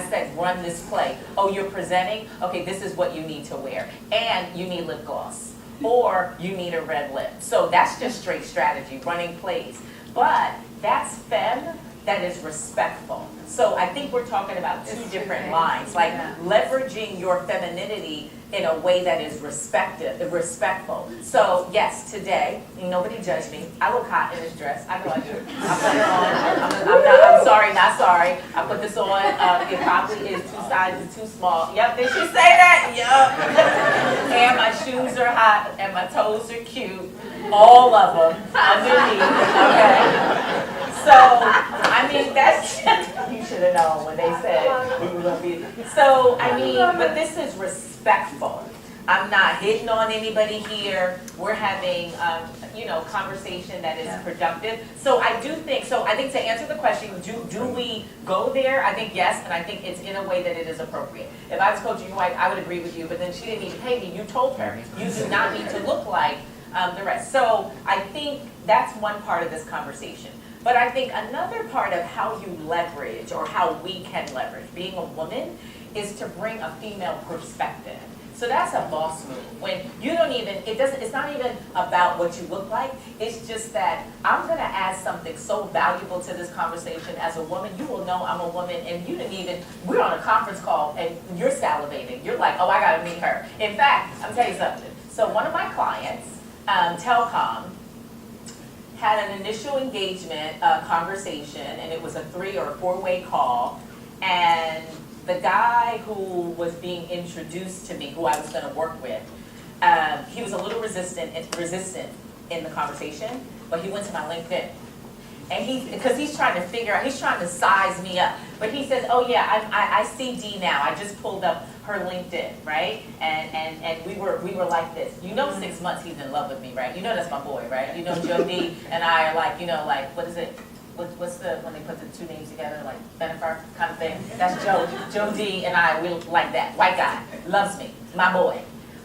said, run this play. Oh, you're presenting? Okay, this is what you need to wear. And you need lip gloss. Or you need a red lip. So that's just straight strategy, running plays. But that's femme that is respectful. So I think we're talking about two different lines, like leveraging your femininity in a way that is respectful. So yes, today, nobody judge me. I look hot in this dress. I know I do. I put it on. I'm sorry, not sorry. I put this on. It probably is 2 sizes too small. Yep, did she say that? Yep. And my shoes are hot and my toes are cute. All of them underneath. Okay. So, I mean, that's, you should have known when they said we were going to be. So, I mean, but this is respectful. I'm not hitting on anybody here. We're having, conversation that is productive. So I think to answer the question, do we go there? I think yes, and I think it's in a way that it is appropriate. If I was coaching your wife, I would agree with you, but then she didn't need to pay me. You told her. You do not need to look like the rest. So I think that's one part of this conversation. But I think another part of how you leverage, or how we can leverage being a woman, is to bring a female perspective. So that's a boss move. When you don't even, it's not even about what you look like. It's just that I'm gonna add something so valuable to this conversation as a woman. You will know I'm a woman, and we're on a conference call and you're salivating. You're like, oh, I gotta meet her. In fact, I'm telling you something. So one of my clients, telecom, had an initial engagement conversation, and it was a 3 or 4-way call, and the guy who was being introduced to me, who I was going to work with, he was a little resistant in the conversation, but he went to my LinkedIn. And because he's trying to figure out, he's trying to size me up. But he says, oh yeah, I see Dee now. I just pulled up her LinkedIn, right? And we were like this. 6 months he's in love with me, right? That's my boy, right? Joe D and I are like, what is it? What's the, when they put the 2 names together, like Bennifer kind of thing? That's Joe D and I, we like that. White guy, loves me, my boy.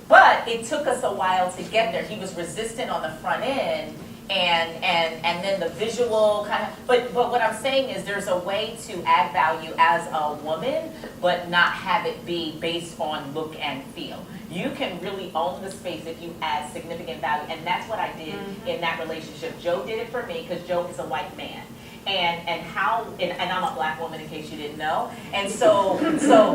But it took us a while to get there. He was resistant on the front end, and then the visual kind of, but what I'm saying is there's a way to add value as a woman, but not have it be based on look and feel. You can really own the space if you add significant value, and that's what I did in that relationship. Joe did it for me because Joe is a white man. And I'm a black woman, in case you didn't know. And so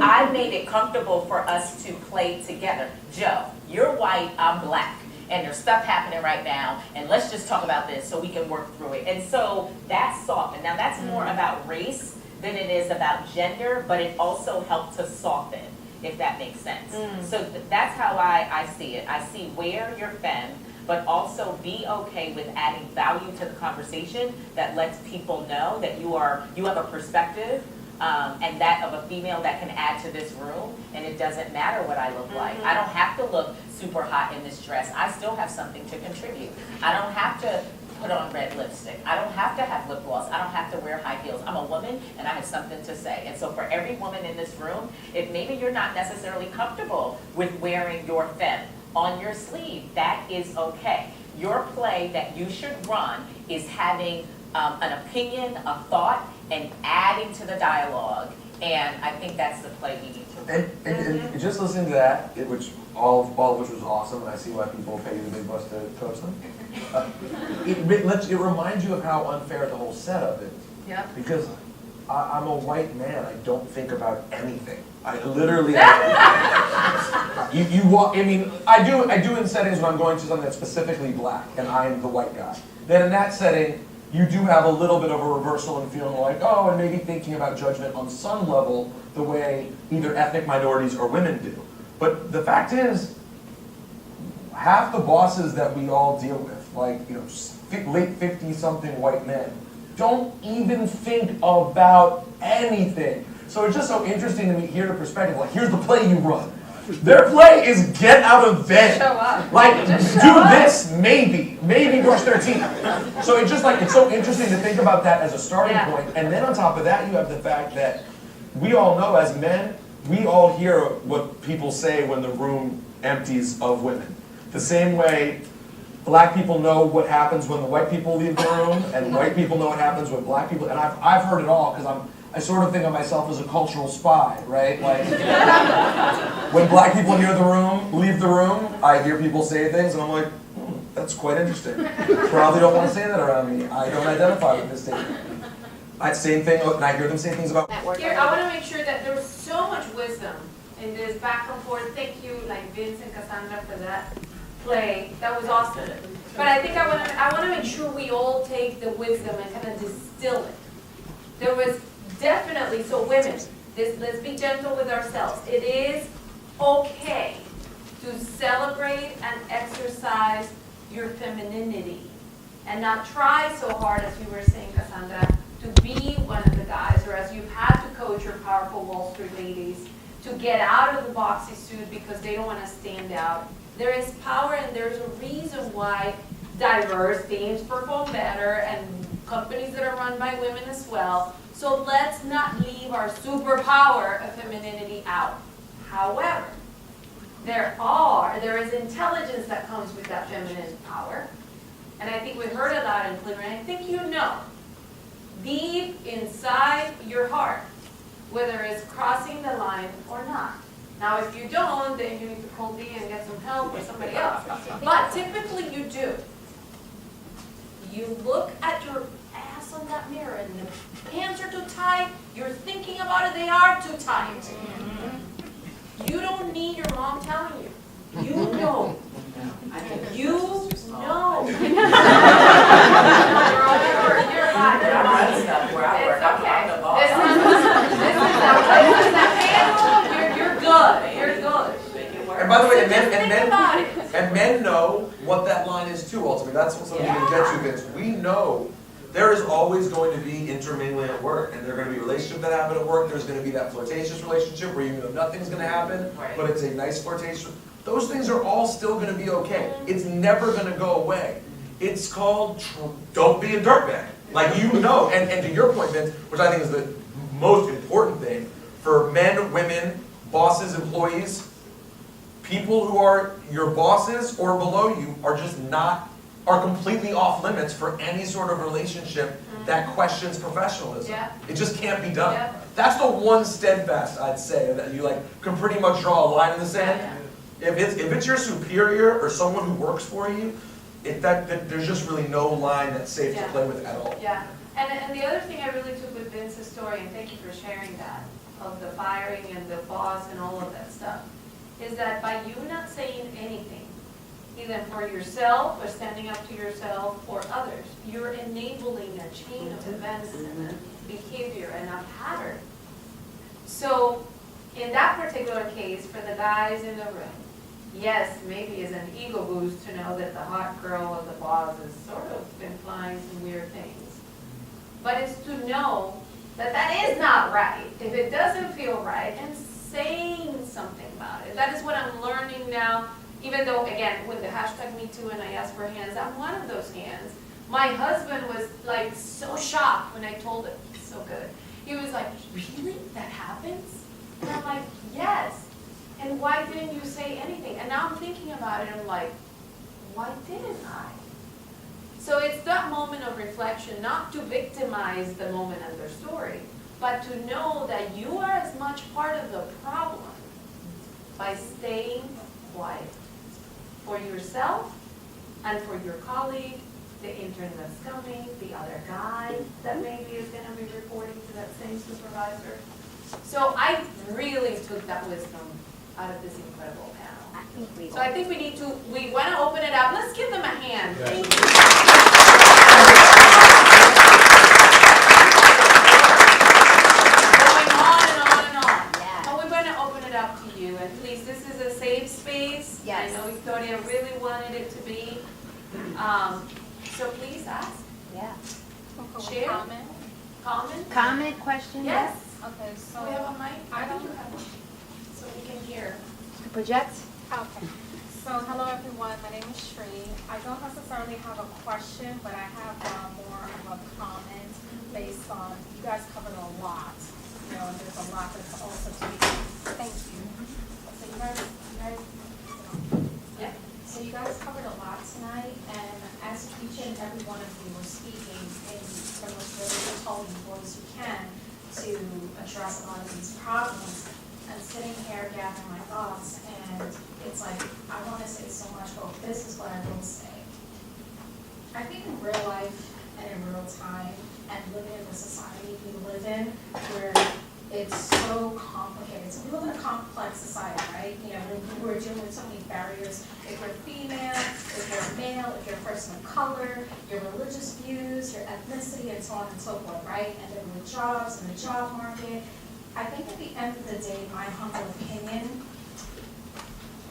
I made it comfortable for us to play together. Joe, you're white, I'm black. And there's stuff happening right now, and let's just talk about this so we can work through it. And so that's softened. Now that's more about race than it is about gender, but it also helped to soften, if that makes sense. So that's how I see it. I see where you're femme, but also be okay with adding value to the conversation that lets people know that you have a perspective and that of a female that can add to this room, and it doesn't matter what I look like. I don't have to look super hot in this dress. I still have something to contribute. I don't have to put on red lipstick. I don't have to have lip gloss. I don't have to wear high heels. I'm a woman and I have something to say. And so for every woman in this room, if maybe you're not necessarily comfortable with wearing your femme on your sleeve, that is okay. Your play that you should run is having an opinion, a thought, and adding to the dialogue. And I think that's the play we need to run. And just listening to that, all of which was awesome, and I see why people pay you the big bucks to coach them. It reminds you of how unfair the whole setup is. Yeah. Because I'm a white man. I don't think about anything. I literally. I do in settings when I'm going to something that's specifically black, and I'm the white guy. Then in that setting, you do have a little bit of a reversal and feeling like, oh, and maybe thinking about judgment on some level the way either ethnic minorities or women do. But the fact is, half the bosses that we all deal with, like, late 50-something white men, don't even think about anything. So it's just so interesting to me, hear the perspective, like, here's the play you run. Their play is get out of bed. Show up. Like, Just do show up. this, maybe brush their teeth. So it's just like, it's so interesting to think about that as a starting point. And then on top of that, you have the fact that we all know as men, we all hear what people say when the room empties of women. The same way black people know what happens when the white people leave the room, and white people know what happens when black people, and I've heard it all, because I sort of think of myself as a cultural spy, right? Like, when black people leave the room, I hear people say things, and I'm like, that's quite interesting. Probably don't want to say that around me. I don't identify with this statement. Same thing, and I hear them say things about Here, I want to make sure that there's so much wisdom in this back and forth. Thank you, Vince and Cassandra, for that play. That was awesome. But I think I want to make sure we all take the wisdom and kind of distill it. There was definitely, so women, let's be gentle with ourselves. It is okay to celebrate and exercise your femininity and not try so hard, as you were saying, Cassandra, to be one of the guys, or as you've had to coach your powerful Wall Street ladies to get out of the boxy suit because they don't want to stand out. There is power, and there's a reason why diverse teams perform better and companies that are run by women as well. So let's not leave our superpower of femininity out. However, there is intelligence that comes with that feminine power. And I think we heard it loud and clear, and I think you know, deep inside your heart, whether it's crossing the line or not. Now, if you don't, then you need to call me and get some help or somebody else. But typically you do. You look at your ass on that mirror and the pants are too tight, you're thinking about it, they are too tight. You don't need your mom telling you. You know. You know. work. And by the way, So just think about it. and men know what that line is too, ultimately. That's what something you get to, Vince. We know there is always going to be intermingling at work, and there are going to be relationships that happen at work. There's going to be that flirtatious relationship where you know nothing's going to happen, Right. but it's a nice flirtation. Those things are all still going to be okay. It's never going to go away. It's called don't be a dirtbag. Like, you know, and to your point, Vince, which I think is the most important thing, for men, women, bosses, employees, people who are your bosses or below you are just not, are completely off limits for any sort of relationship that questions professionalism. Yeah. It just can't be done. Yeah. That's the one steadfast, I'd say, that you like can pretty much draw a line in the sand. If it's your superior or someone who works for you, there's just really no line that's safe to Yeah. play with at all. Yeah, and the other thing I really took with Vince's story, and thank you for sharing that, of the firing and the boss and all of that stuff, is that by you not saying anything, either for yourself or standing up to yourself or others, you're enabling a chain of events and a behavior and a pattern. So in that particular case, for the guys in the room, yes, maybe it's an ego boost to know that the hot girl of the boss is sort of implying some weird things. But it's to know that that is not right. If it doesn't feel right, and saying something about it. That is what I'm learning now, even though, again, with the hashtag #MeToo and I asked for hands, I'm one of those hands. My husband was like so shocked when I told him. He's so good. He was like, really? That happens? And I'm like, yes. And why didn't you say anything? And now I'm thinking about it, and I'm like, why didn't I? So it's that moment of reflection, not to victimize the moment and their story, but to know that you are as much part of the problem by staying quiet for yourself and for your colleague, the intern that's coming, the other guy that maybe is going to be reporting to that same supervisor. So I really took that wisdom out of this incredible panel. So I think we want to open it up. Let's give them a hand. Yes. Thank you. Going on and on and on. Yeah. And we're going to open it up to you. And please, this is a safe space. Yes. I know Victoria really wanted it to be. So please ask. Yeah. Share. Comment. Comment, question? Yes. Okay, Do so we have a mic? I think you have one. So we can hear. Project? okay. So hello everyone, my name is Shri. I don't necessarily have a question, but I have more of a comment based on, you guys covered a lot, you know, and there's a lot that's also to be, thank you. So you guys, Yeah. so you guys covered a lot tonight, and as each and every one of you were speaking in the most really tone voice you can to address a lot of these problems, I'm sitting here gathering my thoughts, and it's like, I want to say so much, but this is what I will say. I think in real life and in real time, and living in the society we live in, where it's so complicated. So we live in a complex society, right? You know, we're dealing with so many barriers. If you're female, if you're male, if you're a person of color, your religious views, your ethnicity, and so on and so forth, right? And then with jobs and the job market. I think at the end of the day, my humble opinion,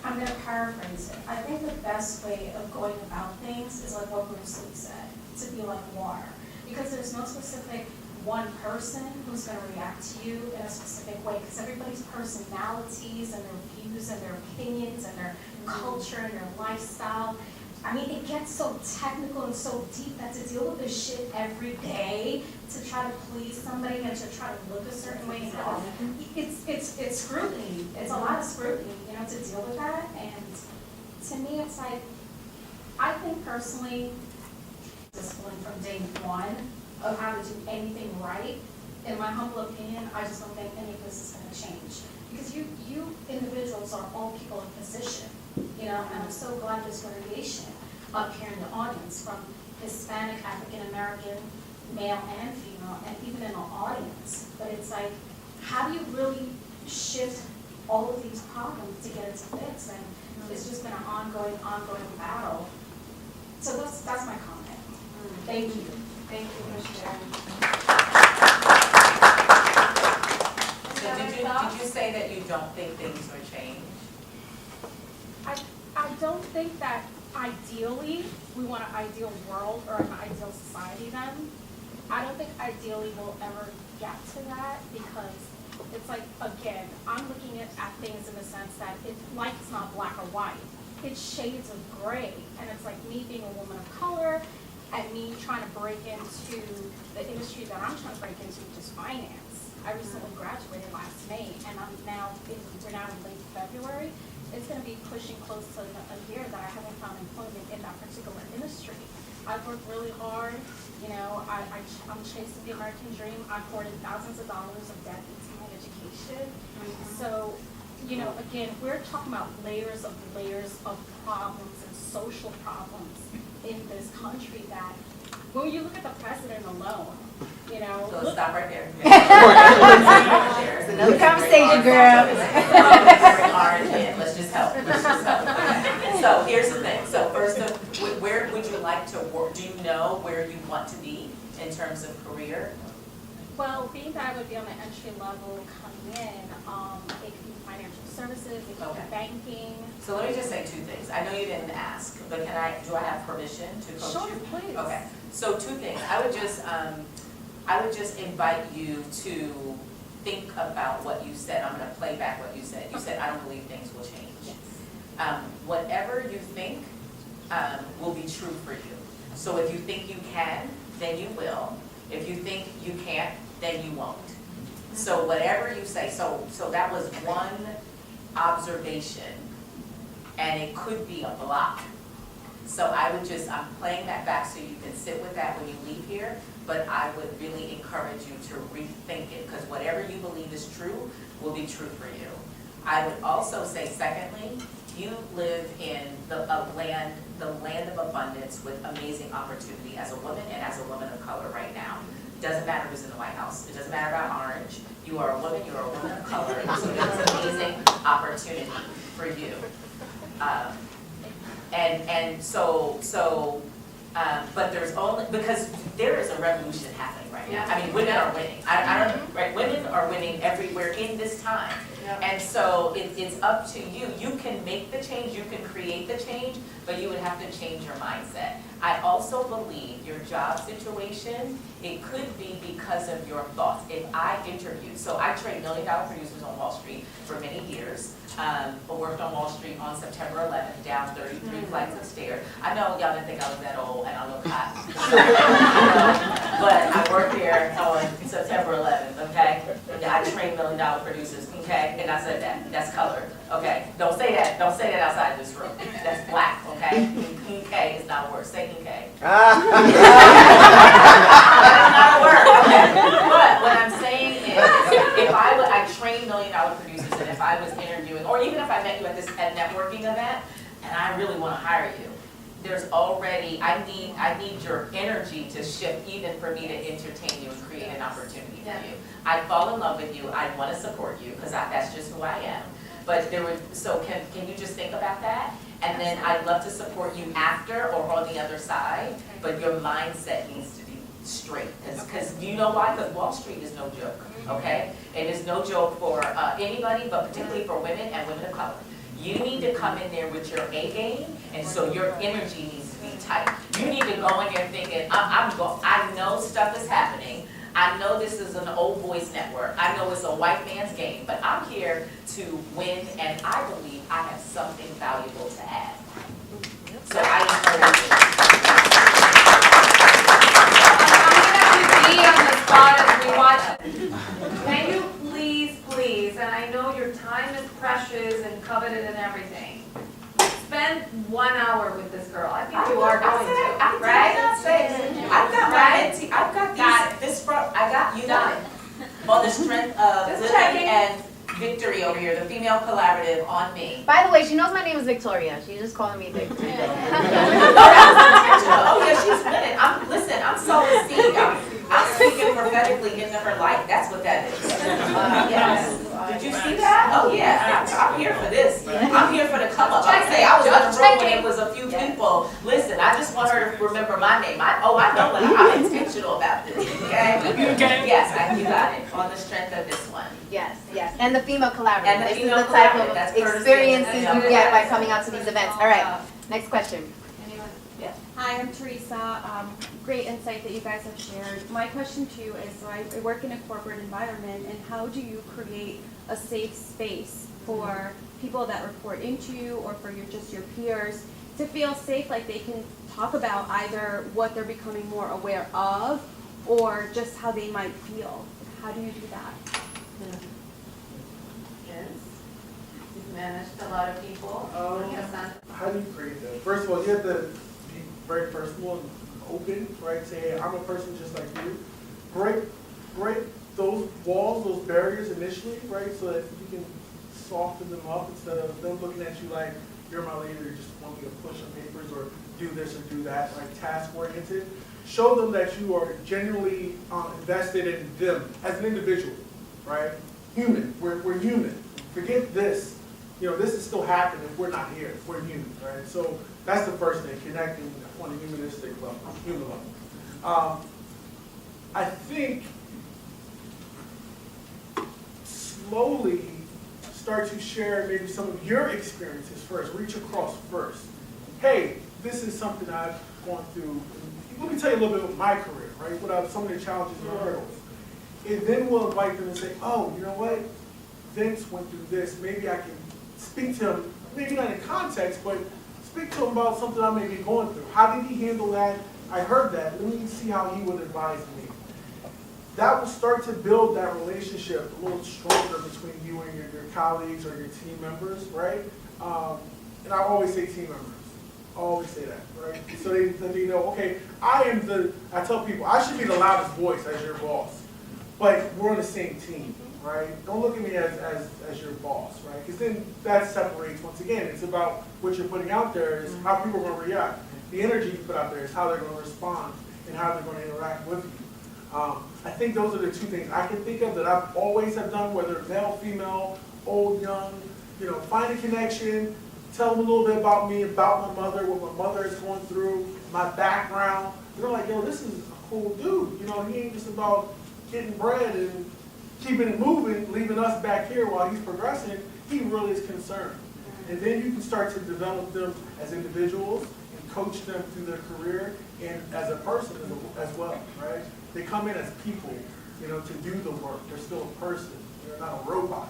I'm going to paraphrase it. I think the best way of going about things is like what Bruce Lee said, to be like water. Because there's no specific one person who's going to react to you in a specific way, because everybody's personalities and their views and their opinions and their culture and their lifestyle, I mean, it gets so technical and so deep that to deal with this shit every day, to try to please somebody and to try to look a certain way, it's scrutiny. It's a lot of scrutiny, you know, to deal with that. And to me, it's like, I think personally, discipline from day one of how to do anything right. In my humble opinion, I just don't think any of this is going to change. Because you individuals are all people in position, you know, and I'm so glad there's variation up here in the audience from Hispanic, African American, male and female, and even in the audience. But it's like, how do you really shift all of these problems to get it to fix? And it's just been an ongoing battle. So that's my comment. Thank you. Thank you for sharing. So did you say that you don't think things would change? I don't think that ideally we want an ideal world or an ideal society then. I don't think ideally we'll ever get to that because it's like, again, I'm looking at things in the sense that life's not black or white. It's shades of gray. And it's like me being a woman of color and me trying to break into the industry that I'm trying to break into, which is finance. I recently graduated last May and we're now in late February. It's going to be pushing close to a year that I haven't found employment in that particular industry. I've worked really hard. You know, I'm chasing the American dream. I've hoarded thousands of dollars of debt into my education. So, you know, again, we're talking about layers of problems and social problems in this country that when you look at the president alone, you know. So let's stop right there. It's another conversation, girl. Let's just help. So here's the thing. So first, where would you like to work? Do you know where you want to be in terms of career? Well, being that I would be on the entry level coming in, it could be financial services, it could be banking. So let me just say two things. I know you didn't ask, but do I have permission to coach Sure, you? please. Okay. So two things. I would just invite you to think about what you said. I'm going to play back what you said. You said, I don't believe things will change. Yes. Whatever you think will be true for you. So if you think you can, then you will. If you think you can't, then you won't. So whatever you say, so that was one observation, and it could be a block. So I'm playing that back so you can sit with that when you leave here, but I would really encourage you to rethink it, because whatever you believe is true will be true for you. I would also say, secondly, you live in the land of abundance with amazing opportunity as a woman and as a woman of color right now. Doesn't matter who's in the White House. It doesn't matter about orange. You are a woman of color, so there's amazing opportunity for you. But there's only, because there is a revolution happening right now. I mean, women are winning. Right? Women are winning everywhere in this time. And so it's up to you. You can make the change, you can create the change, but you would have to change your mindset. I also believe your job situation, it could be because of your thoughts. If I interviewed, so I trained $1 million producers on Wall Street for many years. I worked on Wall Street on September 11th, down 33 flights of stairs. I know y'all didn't think I was that old and I look hot. But I worked there on September 11th, okay? I trained $1 million producers, okay? And I said that. That's color, okay? Don't say that. Don't say that outside this room. That's black, okay? Okay is not a word. Say okay. That's not a word, okay? But what I'm saying is, if I trained $1 million producers, and if I was interviewing, or even if I met you at this networking event, and I really want to hire you, there's already, I need your energy to shift even for me to entertain you and create an opportunity for you. I'd fall in love with you, I'd want to support you, because that's just who I am. But can you just think about that? And then I'd love to support you after or on the other side, but your mindset needs to be straight. Because you know why? Because Wall Street is no joke, okay? It is no joke for anybody, but particularly for women and women of color. You need to come in there with your A game, and so your energy needs to be tight. You need to go in there thinking, I know stuff is happening. I know this is an old boys network. I know it's a white man's game, but I'm here to win, and I believe I have something valuable to add. So I encourage you. I'm going to be on the spot as we watch. Can you please, and I know your time is precious and coveted and everything, spend 1 hour with this girl. I think you are going to, right? I've got my mentee, I've got I got you done. On the strength of Lily and Victory over here, the female collaborative on me. By the way, she knows my name is Victoria. She's just calling me Victoria. Oh yeah, she's winning. I'm sowing seed. I'm speaking prophetically into her life. That's what that is. Yes. Did you see that? Oh yeah. I'm here for this. I'm here for the come up. I was in the room when it was a few people. Listen, I just want her to remember my name. I know what I'm intentional about this. Okay? Okay. Yes, you got it. On the strength of this one. Yes. And the female collaborative. And the This is female the type collaborative. of That's courtesy experiences of the you get by coming out to these events. All right, next question. Anyone? Hi, I'm Teresa. Great insight that you guys have shared. My question to you is, so I work in a corporate environment, and how do you create a safe space for people that report into you or for just your peers to feel safe, like they can talk about either what they're becoming more aware of or just how they might feel? How do you do that? Yes. You've managed a lot of people. How do you create that? First of all, you have to be very personal and open, right? Say, hey, I'm a person just like you. Break those walls, those barriers initially, right? So that you can soften them up instead of them looking at you like you're my leader, you just want me to push on papers or do this or do that, like task oriented. Show them that you are genuinely invested in them as an individual, right? Human, we're human. Forget this. You know, this is still happening if we're not here. We're human, right? So that's the first thing, connecting on a humanistic level, human level. I think slowly start to share maybe some of your experiences first, reach across first. Hey, this is something I've gone through. Let me tell you a little bit about my career, right? What some of the challenges and hurdles. And then we'll invite them and say, oh, you know what? Vince went through this. Maybe I can speak to him, maybe not in context, but speak to him about something I may be going through. How did he handle that? I heard that. Let me see how he would advise me. That will start to build that relationship a little stronger between you and your colleagues or your team members, right? And I always say team members. I always say that, right? So they know, okay, I tell people, I should be the loudest voice as your boss, but we're on the same team, right? Don't look at me as your boss, right? Because then that separates, once again, it's about what you're putting out there is how people are going to react. The energy you put out there is how they're going to respond and how they're going to interact with you. I think those are the two things I can think of that I've always have done, whether male, female, old, young, find a connection, tell them a little bit about me, about my mother, what my mother is going through, my background. They're like, yo, this is a cool dude. He ain't just about getting bread and keeping it moving, leaving us back here while he's progressing. He really is concerned. And then you can start to develop them as individuals and coach them through their career and as a person as well, right? They come in as people, to do the work. They're still a person. They're not a robot.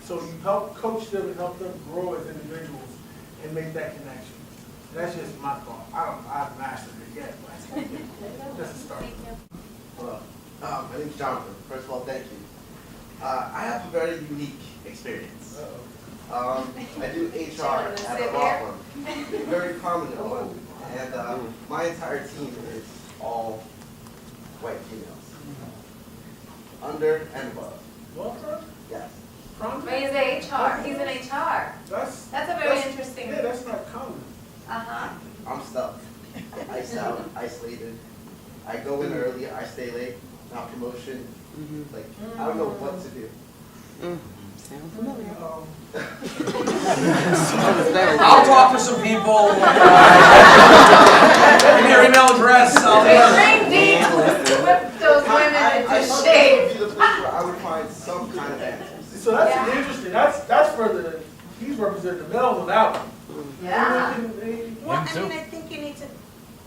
So you help coach them and help them grow as individuals and make that connection. That's just my thought. I haven't mastered it yet, but just a start. Hello. My name is Jonathan. First of all, thank you. I have a very unique experience. I do HR at a law firm, a very prominent one, and my entire team is all white females, under and above. Law firm? Yes. But he's HR. He's an HR. That's a very interesting. Yeah, that's not common. I'm stuck, iced out, isolated. I go in early, I stay late, not promotion. Like, I don't know what to do. I'll talk to some people. Give me your email address. Bring deep, whip those women into shape. That would be the place where I would find some kind of answers. So that's interesting. That's for he's representing the male on that one. Yeah. Well, I think you need to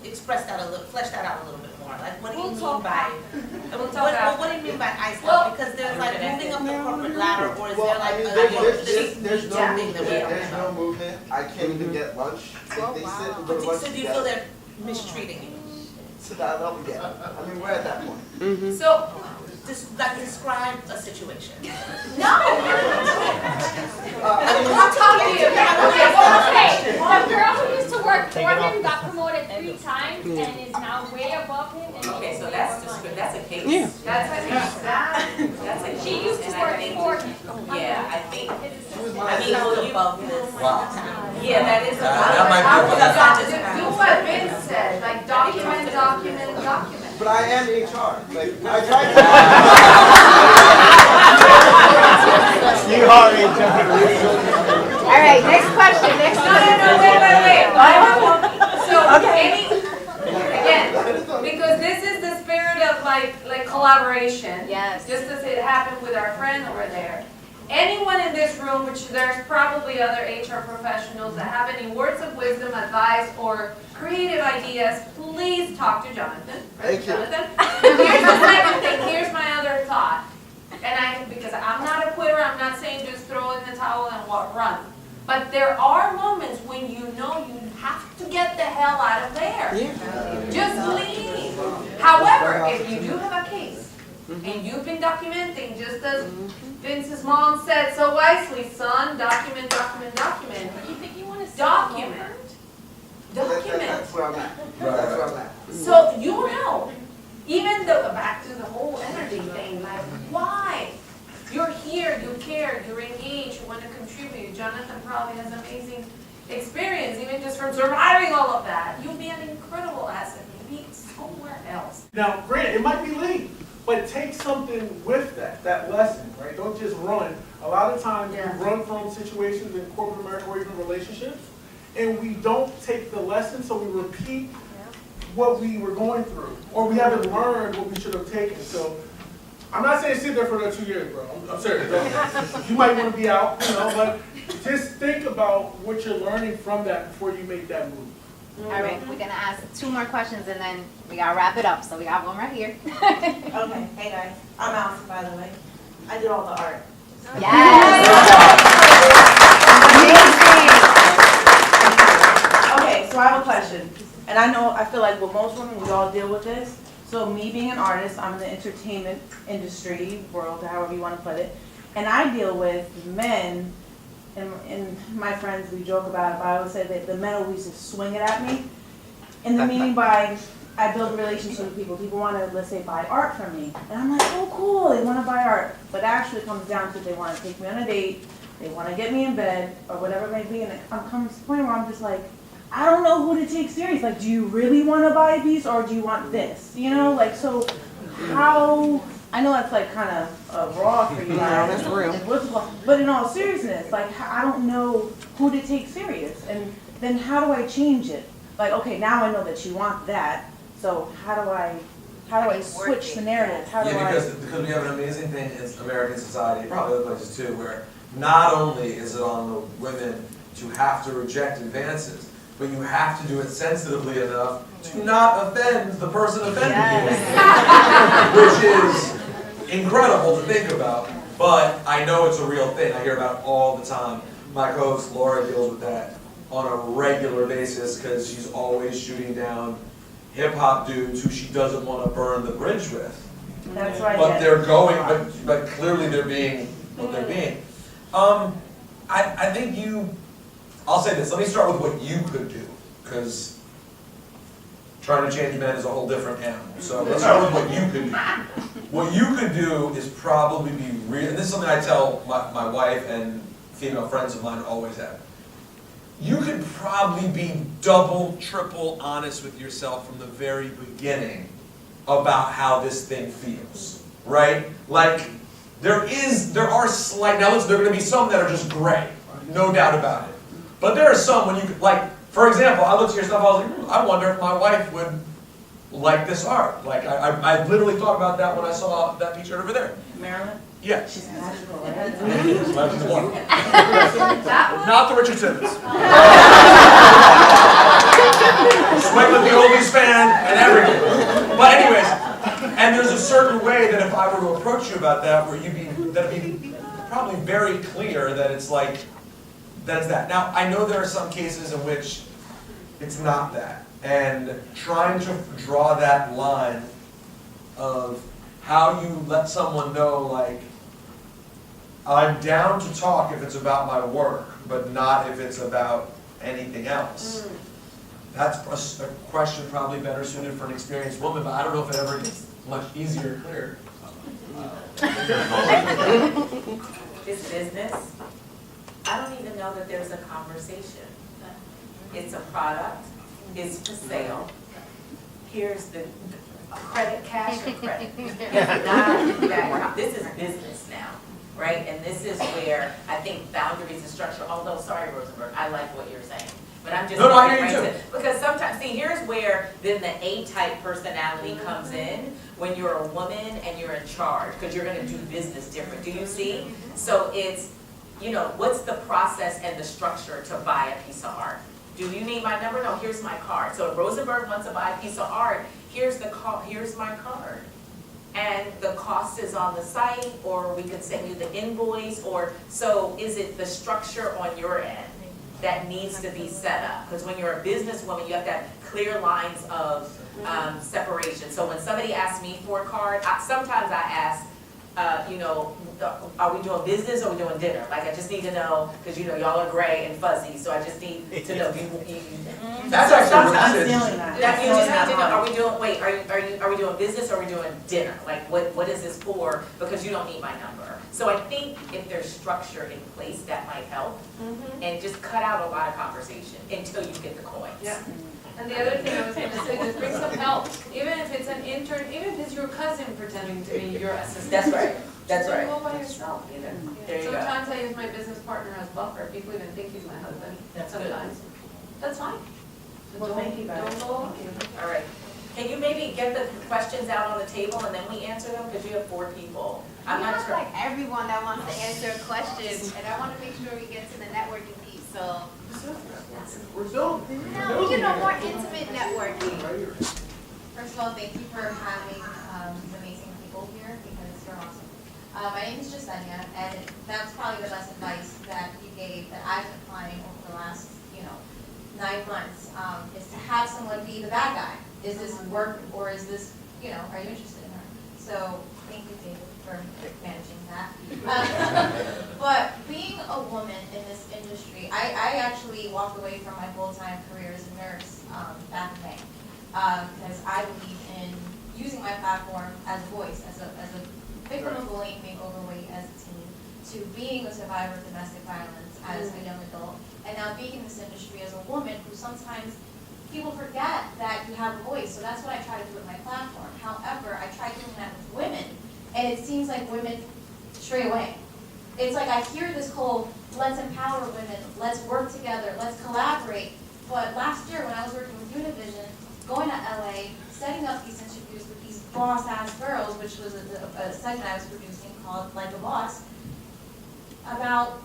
express that flesh that out a little bit more. Like, what do you mean by, what do you mean by iced out? Because there's like moving up the corporate ladder, or is there like there's no movement. I can't even get lunch. They sit and go to lunch So do you feel they're mistreating you? To that level, yeah. I mean, we're at that point. So, Describe a situation. no. I'll talk to you. Okay, the girl who used to work for him got promoted 3 times and is now way above him. And Okay, so that's a case. That's a case. She used to work for him. Yeah, I think. Above this. Yeah, that is. That might be Do what Vince said, like document. But I am HR. Like, I tried to. You are HR. All right, next question. Wait. So, again, because this is the spirit of like collaboration. Yes. Just as it happened with our friend over there. anyone in this room, which there's probably other HR professionals that have any words of wisdom, advice, or creative ideas, please talk to Jonathan. Thank you. Jonathan? Here's the second thing, here's my other thought. Because I'm not a quitter, I'm not saying just throw in the towel and run. But there are moments when you know you have to get the hell out of there. Just leave. However, if you do have a case, and you've been documenting, just as Vince's mom said so wisely, son, document, document, document. You think you want to Document. Document. That's where I'm at. That's where I'm at. So you know, even though, back to the whole energy thing, like, why? You're here, you care, you're engaged, you want to contribute. Jonathan probably has amazing experience, even just from surviving all of that. You'll be an incredible asset, maybe somewhere else. Now, granted, it might be late, but take something with that lesson, right? Don't just run. A lot of times we run from situations in corporate America or even relationships, and we don't take the lesson, so we repeat what we were going through, or we haven't learned what we should have taken. So I'm not saying sit there for another 2 years, bro. I'm serious. You might want to be out, but just think about what you're learning from that before you make that move. All right, we're gonna ask 2 more questions and then we gotta wrap it up. So we got one right here. Okay, hey guys, I'm Allison, by the way. I did all the art. Yes. Okay, so I have a question. And I feel like with most women, we all deal with this. So me being an artist, I'm in the entertainment industry, world, however you want to put it. And I deal with men, and my friends, we joke about it, but I always say that the men always just swing it at me. And the meaning by, I build relationships with people. People want to, let's say, buy art from me. And I'm like, oh cool, they want to buy art. But actually it comes down to they want to take me on a date, they want to get me in bed, or whatever it may be. And it comes to the point where I'm just like, I don't know who to take serious. Like, do you really want to buy a piece or do you want this? You know, like, so how, I know that's like kind of raw for you guys. That's real. But in all seriousness, like, I don't know who to take serious. And then how do I change it? Like, okay, now I know that you want that. So how do I switch the narrative? How do Because we have an amazing thing in American society, probably other places too, where not only is it on the women to have to reject advances, but you have to do it sensitively enough to not offend the person offending you. Which is incredible to think about, but I know it's a real thing. I hear about it all the time. My co-host Laura deals with that on a regular basis because she's always shooting down hip-hop dudes who she doesn't want to burn the bridge with. That's right. But they're going, but clearly they're being what they're being. I think I'll say this, let me start with what you could do, because trying to change men is a whole different animal. So let's start with what you could do. What you could do is probably be real, and this is something I tell my wife and female friends of mine always have. You could probably be double, triple honest with yourself from the very beginning about how this thing feels, right? Like, there are slight, now listen, there are going to be some that are just gray, no doubt about it. But there are some when you, like, for example, I looked at your stuff, I was like, I wonder if my wife would like this art. Like, I literally thought about that when I saw that picture over there. Marilyn? Yeah. She's magical, right? Not the Richard Simmons. Swing with the oldies fan and everything. But anyways, and there's a certain way that if I were to approach you about that, where that'd be probably very clear that it's like, that's that. Now, I know there are some cases in which it's not that. And trying to draw that line of how you let someone know, like, I'm down to talk if it's about my work, but not if it's about anything else. That's a question probably better suited for an experienced woman, but I don't know if it ever gets much easier or clearer. This business, I don't even know that there's a conversation. It's a product, it's for sale. Here's the credit, cash or credit. It's not that, this is business now. right? And this is where I think boundaries and structure, although, sorry, Rosenberg, I like what you're saying. But I'm just. No, I hear you too. Because sometimes, see, here's where then the A-type personality comes in, when you're a woman and you're in charge, because you're gonna do business different, do you see? So it's, you know, what's the process and the structure to buy a piece of art? Do you need my number? No, here's my card. So if Rosenberg wants to buy a piece of art, here's my card. And the cost is on the site, or we could send you the invoice, or, so is it the structure on your end that needs to be set up? Because when you're a businesswoman, you have to have clear lines of separation. So when somebody asks me for a card, sometimes I ask, you know, are we doing business or are we doing dinner? Like, I just need to know, because, you know, y'all are gray and fuzzy, so I just need to know. That's actually sometimes what feeling that. that you just need to know, are we doing, wait, are we doing business or are we doing dinner? Like, what is this for? Because you don't need my number. So I think if there's structure in place, that might help. And just cut out a lot of conversation until you get the coins. Yeah. And the other thing I was going to say, just bring some help. Even if it's an intern, even if it's your cousin pretending to be your assistant. That's right, that's Don't right. go by yourself either. There you go. Sometimes I use my business partner as buffer. People even think he's my husband. That's good. Sometimes. That's fine. Well, thank you guys. Don't go. All right. Can you maybe get the questions out on the table and then we answer them? Because you have 4 people. I'm not sure. like everyone that wants to answer a question, and I want to make sure we get to the networking piece, so. We're still. No, you know, more intimate networking. First of all, thank you for having these amazing people here, because you're awesome. My name is Jasenia, and that's probably the best advice that you gave that I've been applying over the last, 9 months, is to have someone be the bad guy. Is this work, or is this, are you interested in her? So, thank you, David, for managing that. But being a woman in this industry, I actually walked away from my full-time career as a nurse back in May, because I believe in using my platform as a voice, as a victim of bullying, being overweight as a teen, to being a survivor of domestic violence as a young adult, and now being in this industry as a woman who sometimes people forget that you have a voice. So that's what I try to do with my platform. However, I try doing that with women, and it seems like women stray away. It's like I hear this whole, let's empower women, let's work together, let's collaborate. But last year when I was working with Univision, going to LA, setting up these interviews with these boss-ass girls, which was a segment I was producing called Like a Boss, about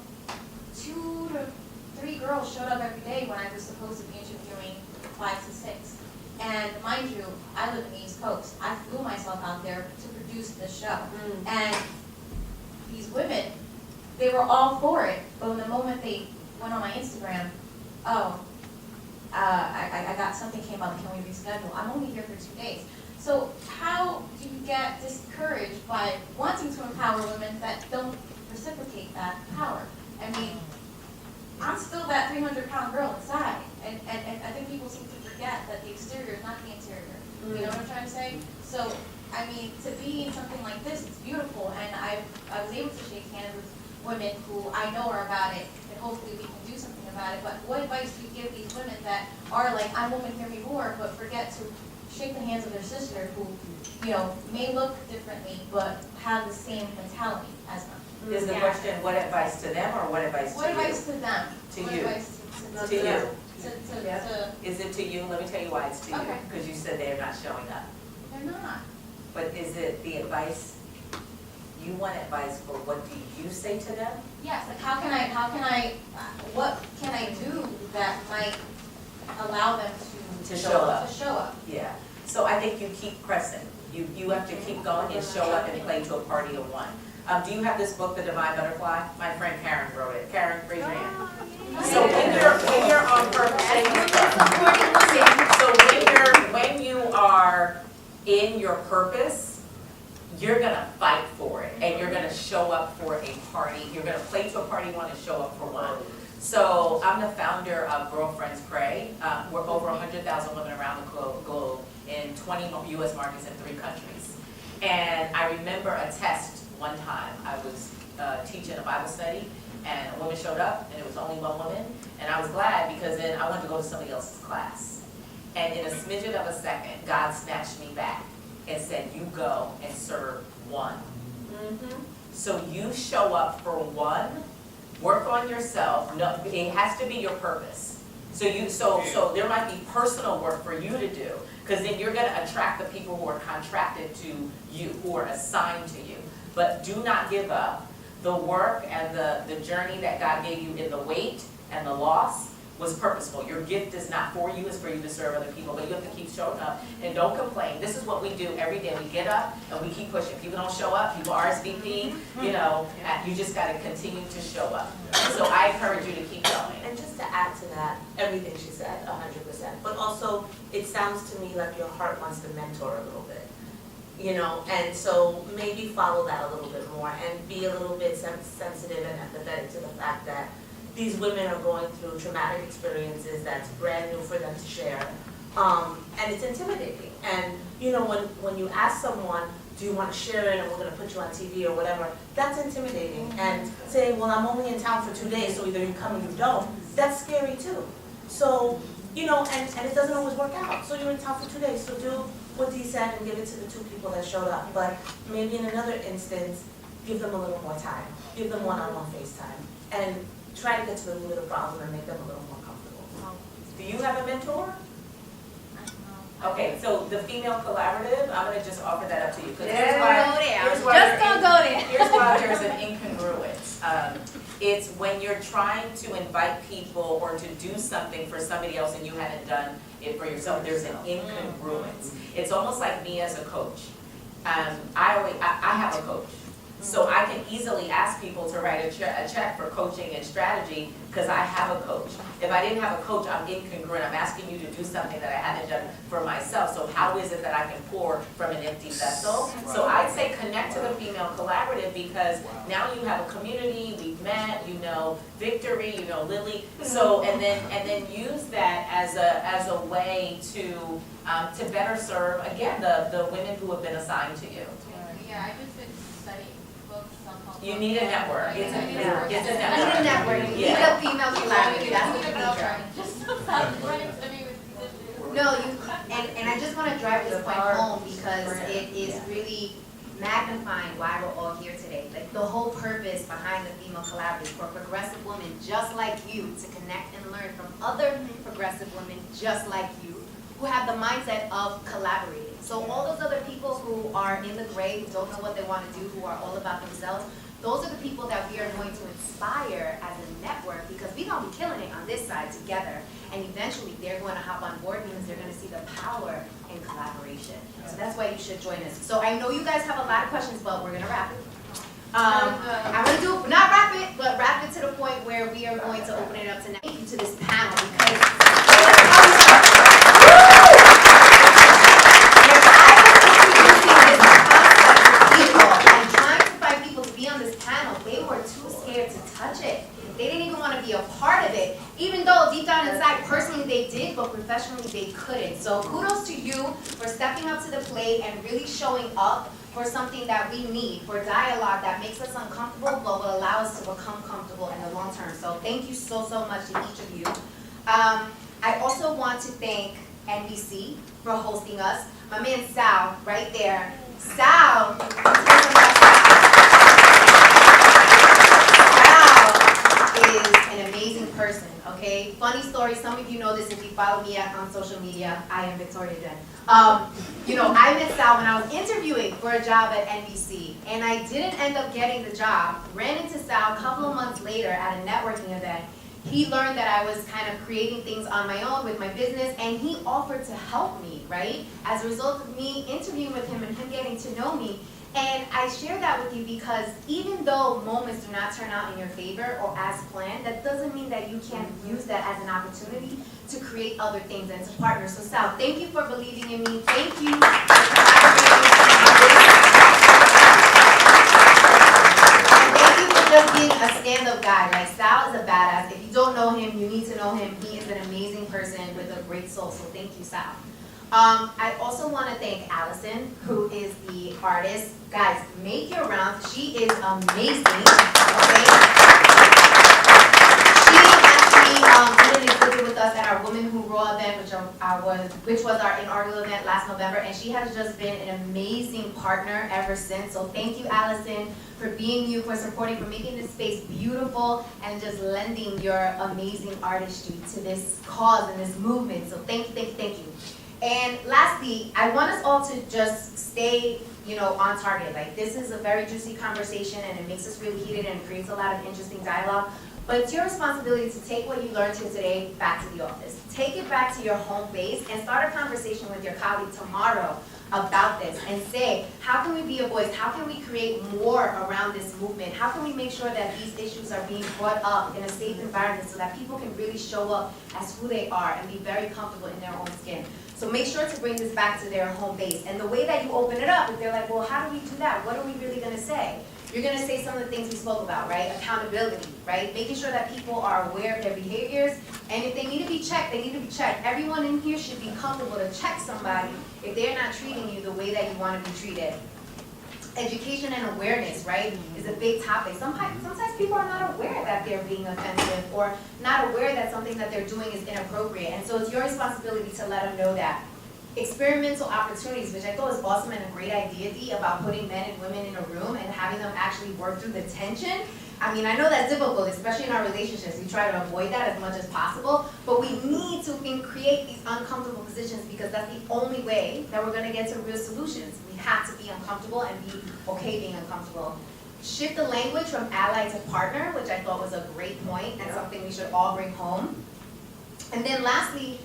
2 to 3 girls showed up every day when I was supposed to be interviewing 5 to 6. And mind you, I live in the East Coast. I flew myself out there to produce this show. And these women, they were all for it, but when the moment they went on my Instagram, I got something came up, can we reschedule? I'm only here for 2 days. So how do you get discouraged by wanting to empower women that don't reciprocate that power? I mean, I'm still that 300-pound girl inside, and I think people seem to forget that the exterior is not the interior. You know what I'm trying to say? So, I mean, to be in something like this, it's beautiful, and I was able to shake hands with women who I know are about it, and hopefully we can do something about it. But what advice do you give these women that are like, I'm woman, hear me roar, but forget to shake the hands of their sister who, may look differently, but have the same mentality as them? Is the question, what advice to them or what advice to you? What advice to them? To What you. advice to To you. to, Is it to you? Let me tell you why it's to you. Okay. Because you said they're not showing up. they're not. But is it the advice, you want advice for what do you say to them? Yes, like how can I, what can I do that might allow them To show up. To show up. Yeah. So I think you keep pressing. You have to keep going and show up and play to a party of one. Do you have this book, The Divine Butterfly? My friend Karen wrote it. Karen, raise your hand. So when you're on purpose, when you are in your purpose, you're gonna fight for it, and you're gonna show up for a party. You're gonna play to a party one and show up for one. So I'm the founder of Girlfriends Pray. We're over 100,000 women around the globe in 20 U.S. markets in 3 countries. And I remember a test one time. I was teaching a Bible study, and a woman showed up, and it was only one woman. And I was glad because then I wanted to go to somebody else's class. And in a smidgen of a second, God snatched me back and said, you go and serve one. So you show up for one, work on yourself. No, it has to be your purpose. So there might be personal work for you to do, because then you're gonna attract the people who are contracted to you, who are assigned to you. But do not give up. The work and the journey that God gave you in the wait and the loss was purposeful. Your gift is not for you, it's for you to serve other people, but you have to keep showing up and don't complain. This is what we do every day. We get up and we keep pushing. People don't show up, people RSVP, you just gotta continue to show up. So I encourage you to keep going. And just to add to that, everything she said, 100%, but also it sounds to me like your heart wants to mentor a little bit, and so maybe follow that a little bit more and be a little bit sensitive and empathetic to the fact that these women are going through traumatic experiences that's brand new for them to share, and it's intimidating. And when you ask someone, do you want to share it and we're going to put you on TV or whatever, that's intimidating. And saying, well, I'm only in town for 2 days, so either you come or you don't, that's scary too. So, and it doesn't always work out. So you're in town for 2 days, so do what Dee said and give it to the 2 people that showed up. But maybe in another instance, give them a little more time. Give them one-on-one FaceTime. And try to get to the root of the problem and make them a little more comfortable. Do you have a mentor? Okay, so the female collaborative, I'm gonna just offer that up to you. Here's why there's an incongruence. It's when you're trying to invite people or to do something for somebody else and you haven't done it for yourself, there's an incongruence. It's almost like me as a coach. I have a coach. So I can easily ask people to write a check for coaching and strategy because I have a coach. If I didn't have a coach, I'm incongruent. I'm asking you to do something that I haven't done for myself. So how is it that I can pour from an empty vessel? So I'd say connect to the female collaborative because now you have a community, we've met, Victory, Lily. So and then use that as a way to better serve again the women who have been assigned to you. Yeah, I just been studying books on health. You need a network. It's a network. You need a network. You need a female collaborative. That's what you need. Just sounds right to me with No, and I just want to drive this point home because it is really magnifying why we're all here today. Like the whole purpose behind the female collaborative for progressive women just like you to connect and learn from other progressive women just like you who have the mindset of collaborating. So all those other people who are in the gray, who don't know what they want to do, who are all about themselves, those are the people that we are going to inspire as a network because we're going to be killing it on this side together. And eventually they're going to hop on board because they're going to see the power in collaboration. So that's why you should join us. So I know you guys have a lot of questions, but we're going to wrap it. I'm going to do, not wrap it, but wrap it to the point where we are going to open it up to this panel because they didn't even want to be a part of it, even though deep down inside, personally they did, but professionally they couldn't. So kudos to you for stepping up to the plate and really showing up for something that we need, for dialogue that makes us uncomfortable, but will allow us to become comfortable in the long term. So thank you so much to each of you. I also want to thank NBC for hosting us. My man Sal, right there. Sal is an amazing person, okay? Funny story, some of you know this if you follow me on social media. I am Victoria Jen. I met Sal when I was interviewing for a job at NBC, and I didn't end up getting the job. Ran into Sal a couple of months later at a networking event. He learned that I was kind of creating things on my own with my business, and he offered to help me, right? As a result of me interviewing with him and him getting to know me. And I share that with you because even though moments do not turn out in your favor or as planned, that doesn't mean that you can't use that as an opportunity to create other things and to partner. So Sal, thank you for believing in me. Thank you for collaborating on this. And thank you for just being a stand-up guy. Like Sal is a badass. If you don't know him, you need to know him. He is an amazing person with a great soul. So thank you, Sal. I also want to thank Allison, who is the artist. Guys, make your rounds. She is amazing. Okay? She actually did an exhibit with us at our Women Who Raw event which was our inaugural event last November, and she has just been an amazing partner ever since. So thank you, Allison, for being you, for supporting, for making this space beautiful, and just lending your amazing artistry to this cause and this movement. So thank you, thank you, thank you. And lastly, I want us all to just stay, on target. Like, this is a very juicy conversation, and it makes us really heated and creates a lot of interesting dialogue. But it's your responsibility to take what you learned here today back to the office. Take it back to your home base and start a conversation with your colleague tomorrow about this and say, how can we be a voice? How can we create more around this movement? How can we make sure that these issues are being brought up in a safe environment so that people can really show up as who they are and be very comfortable in their own skin? So make sure to bring this back to their home base. And the way that you open it up, if they're like, well, how do we do that? What are we really going to say? You're going to say some of the things we spoke about, right? Accountability, right? Making sure that people are aware of their behaviors, and if they need to be checked, they need to be checked. Everyone in here should be comfortable to check somebody if they're not treating you the way that you want to be treated. Education and awareness, right, is a big topic. Sometimes people are not aware that they're being offensive or not aware that something that they're doing is inappropriate, and so it's your responsibility to let them know that. Experimental opportunities, which I thought was awesome and a great idea, Dee, about putting men and women in a room and having them actually work through the tension. I mean, I know that's difficult, especially in our relationships. We try to avoid that as much as possible, but we need to create these uncomfortable positions because that's the only way that we're going to get to real solutions. We have to be uncomfortable and be okay being uncomfortable. Shift the language from ally to partner, which I thought was a great point and something we should all bring home. And then lastly,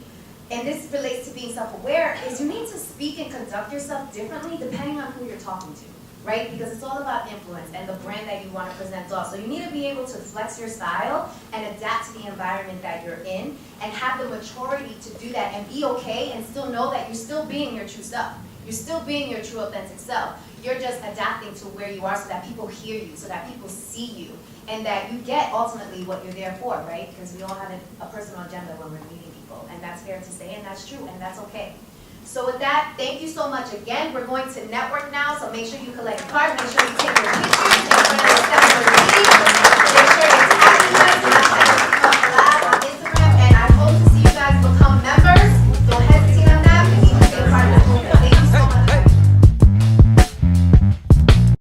and this relates to being self-aware, is you need to speak and conduct yourself differently depending on who you're talking to, right? Because it's all about influence and the brand that you want to present off. So you need to be able to flex your style and adapt to the environment that you're in and have the maturity to do that and be okay and still know that you're still being your true self. You're still being your true authentic self. You're just adapting to where you are so that people hear you, so that people see you, and that you get ultimately what you're there for, right? Because we all have a personal agenda when we're meeting people, and that's fair to say, and that's true, and that's okay. So with that, thank you so much again. We're going to network now, so make sure you collect cards, make sure you take your pictures, make sure you step on your feet.